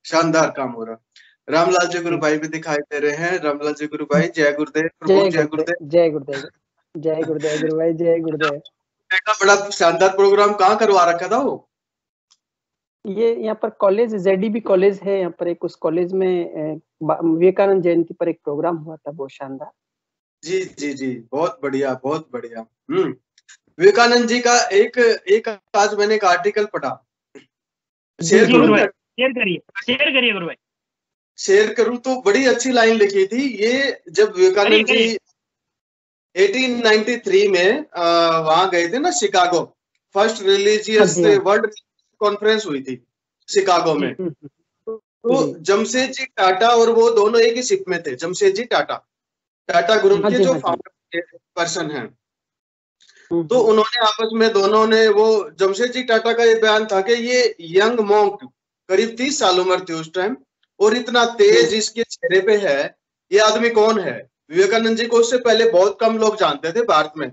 शानदार काम हो रहा है। रामलाल जी गुरु भाई भी दिखाई दे रहे हैं। रामलाल जी गुरु भाई, जय गुरुदेव प्रभु, जय गुरुदेव।
जय गुरुदेव, जय गुरुदेव गुरु भाई, जय गुरुदेव।
बड़ा शानदार प्रोग्राम कहाँ करवा रखा था वो?
ये यहाँ पर कॉलेज, ZDB कॉलेज है यहाँ पर, एक उस कॉलेज में विवेकानंद जयंती पर एक प्रोग्राम हुआ था, बहुत शानदार।
जी, बहुत बढ़िया, बहुत बढ़िया। विवेकानंद जी का एक आज मैंने एक आर्टिकल पढ़ा, शेयर
जी
करूं?
गुरु भाई, शेयर करिए गुरु भाई।
शेयर करूं तो बड़ी अच्छी लाइन लिखी थी ये, जब विवेकानंद जी 1893 में वहां गए थे ना Chicago, first religious world conference हुई थी शिकागो में। तो जमशेदजी टाटा और वो दोनों एक ही शिप में थे। जमशेदजी टाटा ग्रुप के जो फाउंडर पर्सन हैं, तो उन्होंने आपस में दोनों ने, वो जमशेदजी टाटा का ये बयान था कि ये यंग मॉन्क, करीब 30 साल उम्र थी उस टाइम, और इतना तेज इसके चेहरे पे है, ये आदमी कौन है? विवेकानंद जी को उससे पहले बहुत कम लोग जानते थे भारत में।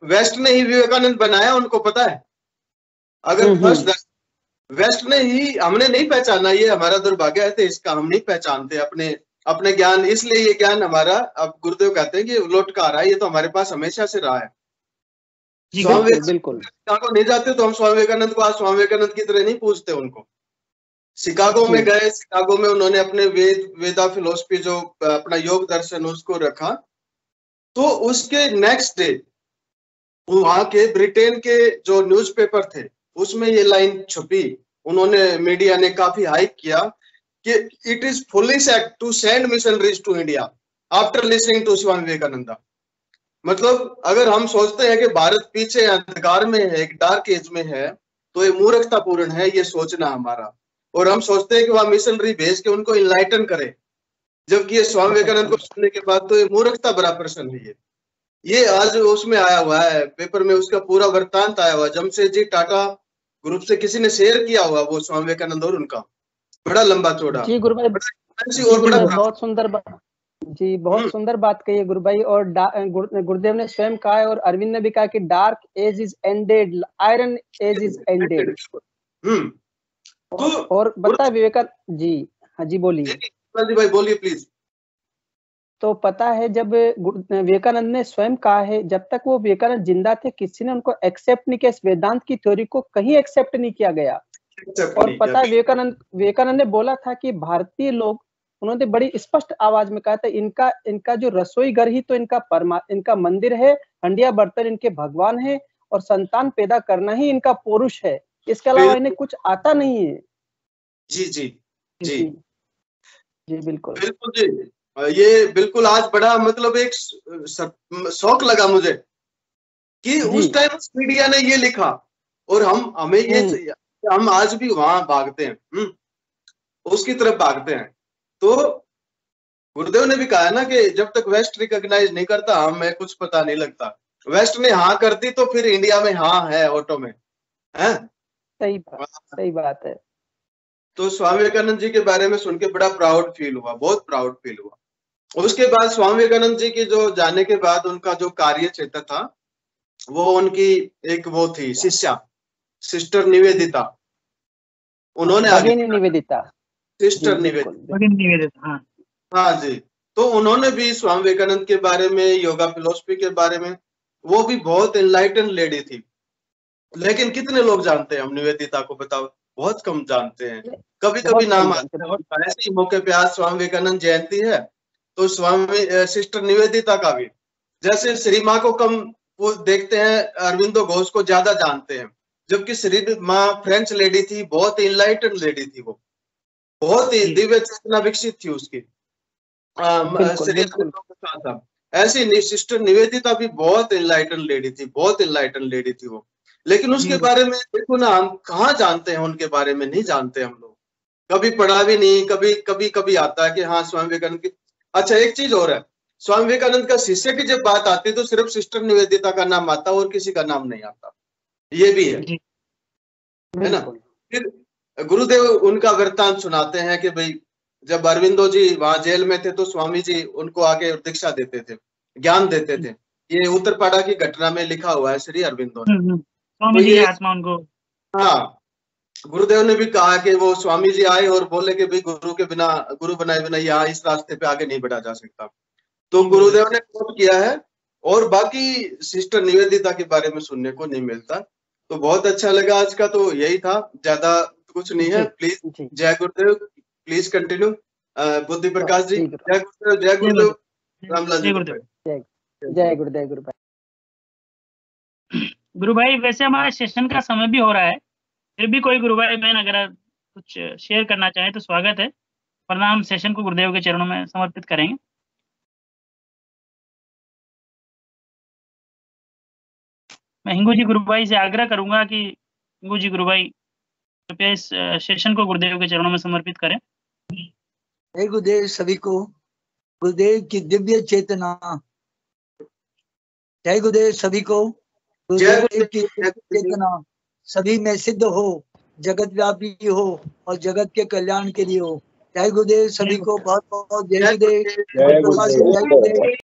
वेस्ट ने ही विवेकानंद बनाया, उनको पता है। अगर फर्स्ट वेस्ट ने ही, हमने नहीं पहचाना, ये हमारा दुर्भाग्य है, तो इसका हम नहीं पहचानते अपने ज्ञान। इसलिए ये ज्ञान हमारा, अब गुरुदेव कहते हैं कि लौट का आ रहा है, ये तो हमारे पास हमेशा से रहा है। स्वामी शिकागो नहीं जाते तो हम स्वामी विवेकानंद को आज स्वामी विवेकानंद की तरह नहीं पूछते उनको। शिकागो में गए, शिकागो में उन्होंने अपने वेदा फिलोसफी, जो अपना योग दर्शन, उसको रखा। तो उसके नेक्स्ट डे वहां के ब्रिटेन के जो न्यूज़पेपर थे उसमें ये लाइन छपी, उन्होंने, मीडिया ने काफी हाइप किया कि it is foolish act to send missionaries to India after listening to Swami Vivekananda. मतलब अगर हम सोचते हैं कि भारत पीछे अंधकार में है, एक डार्क एज में है, तो ये मूर्खतापूर्ण है ये सोचना हमारा। और हम सोचते हैं कि वह मिशनरी भेज के उनको इनलाइटन करे, जबकि ये स्वामी विवेकानंद को सुनने के बाद तो ये मूर्खता भरा प्रश्न है। ये आज उसमें आया हुआ है पेपर में, उसका पूरा वृत्तांत आया हुआ। जमशेदजी टाटा ग्रुप से किसी ने शेयर किया हुआ वो स्वामी विवेकानंद और उनका, बड़ा लंबा चौड़ा।
जी गुरु भाई, बहुत सुंदर बात जी, बहुत सुंदर बात कही है गुरु भाई। और गुरुदेव ने स्वयं कहा है और अरविंद ने भी कहा कि dark age is ended, iron age is ended. और बता विवेकानंद जी, हाँ जी बोलिए
भाई, बोलिए प्लीज।
तो पता है जब विवेकानंद ने स्वयं कहा है, जब तक वो विवेकानंद जिंदा थे किसी ने उनको एक्सेप्ट नहीं किया, वेदांत की थ्योरी को कहीं एक्सेप्ट नहीं किया गया। और पता है विवेकानंद ने बोला था कि भारतीय लोग, उन्होंने बड़ी स्पष्ट आवाज में कहा था, इनका जो रसोई घर ही तो इनका मंदिर है, हंडिया बर्तन इनके भगवान है, और संतान पैदा करना ही इनका पुरुष है, इसके अलावा इन्हें कुछ आता नहीं है।
जी जी जी
जी बिल्कुल
बिल्कुल जी, ये बिल्कुल आज बड़ा मतलब एक शौक लगा मुझे कि उस टाइम मीडिया ने ये लिखा, और हमें ये, हम आज भी वहां भागते हैं, उसकी तरफ भागते हैं। तो गुरुदेव ने भी कहा है ना कि जब तक वेस्ट रिकॉग्नाइज नहीं करता हमें कुछ पता नहीं लगता। वेस्ट ने हाँ कर दी तो फिर इंडिया में हाँ है ऑटो में, है?
सही बात है।
तो स्वामी विवेकानंद जी के बारे में सुन के बड़ा प्राउड फील हुआ, बहुत प्राउड फील हुआ। उसके बाद स्वामी विवेकानंद जी के जो जाने के बाद उनका जो कार्य क्षेत्र था, वो उनकी एक वो थी शिष्या, सिस्टर निवेदिता। उन्होंने
निवेदिता,
सिस्टर निवेदिता, हाँ जी। तो उन्होंने भी स्वामी विवेकानंद के बारे में, योगा फिलोसफी के बारे में, वो भी बहुत एनलाइटन लेडी थी। लेकिन कितने लोग जानते हैं हम निवेदिता को, बताओ? बहुत कम जानते हैं। कभी कभी नाम आता है। ऐसे ही मौके पे आज स्वामी विवेकानंद जयंती है तो स्वामी सिस्टर निवेदिता का भी, जैसे श्री माँ को कम वो देखते हैं, अरविंदो घोष को ज्यादा जानते हैं, जबकि श्री माँ फ्रेंच लेडी थी, बहुत इनलाइटन लेडी थी, वो बहुत ही दिव्य चेतना विकसित थी उसकी। ऐसी सिस्टर निवेदिता भी बहुत इनलाइटन लेडी थी, बहुत इनलाइटन लेडी थी वो। लेकिन उसके बारे में देखो ना, हम कहाँ जानते हैं उनके बारे में, नहीं जानते हम लोग, कभी पढ़ा भी नहीं। कभी आता है कि हाँ स्वामी विवेकानंद की। अच्छा एक चीज और है, स्वामी विवेकानंद का शिष्य की जब बात आती है तो सिर्फ सिस्टर निवेदिता का नाम आता और किसी का नाम नहीं आता, ये भी है ना। फिर गुरुदेव उनका वृत्तांत सुनाते हैं कि भाई जब अरविंदो जी वहां जेल में थे तो स्वामी जी उनको आके दीक्षा देते थे, ज्ञान देते थे। ये उत्तरपाड़ा की घटना में लिखा हुआ है श्री अरविंदो ने।
स्वामी जी आत्मा उनको,
हाँ, गुरुदेव ने भी कहा कि वो स्वामी जी आए और बोले कि भाई गुरु के बिना, गुरु बनाए बिना यहाँ इस रास्ते पे आगे नहीं बढ़ा जा सकता। तो गुरुदेव ने कोट किया है, और बाकी सिस्टर निवेदिता के बारे में सुनने को नहीं मिलता। तो बहुत अच्छा लगा आज का, तो यही था, ज्यादा कुछ नहीं है। प्लीज जय गुरुदेव, प्लीज कंटिन्यू। बुद्धि प्रकाश जी, जय गुरुदेव, जय गुरुदेव, रामलाल जी,
जय गुरुदेव। गुरु भाई
वैसे हमारे सेशन का समय भी हो रहा है, फिर भी कोई गुरु भाई बहन अगर कुछ शेयर करना चाहे तो स्वागत है, वरना हम सेशन को गुरुदेव के चरणों में समर्पित करेंगे। मैं हिंगू जी गुरु भाई से आग्रह करूंगा कि हिंगू जी गुरु भाई कृपया इस सेशन को गुरुदेव के चरणों में समर्पित करें।
जय गुरुदेव सभी को, गुरुदेव की दिव्य चेतना। जय गुरुदेव सभी को, गुरुदेव की दिव्य चेतना सभी में सिद्ध हो, जगत व्यापी हो और जगत के कल्याण के लिए हो। जय गुरुदेव सभी को, बहुत बहुत जय गुरुदेव।
जय गुरुदेव।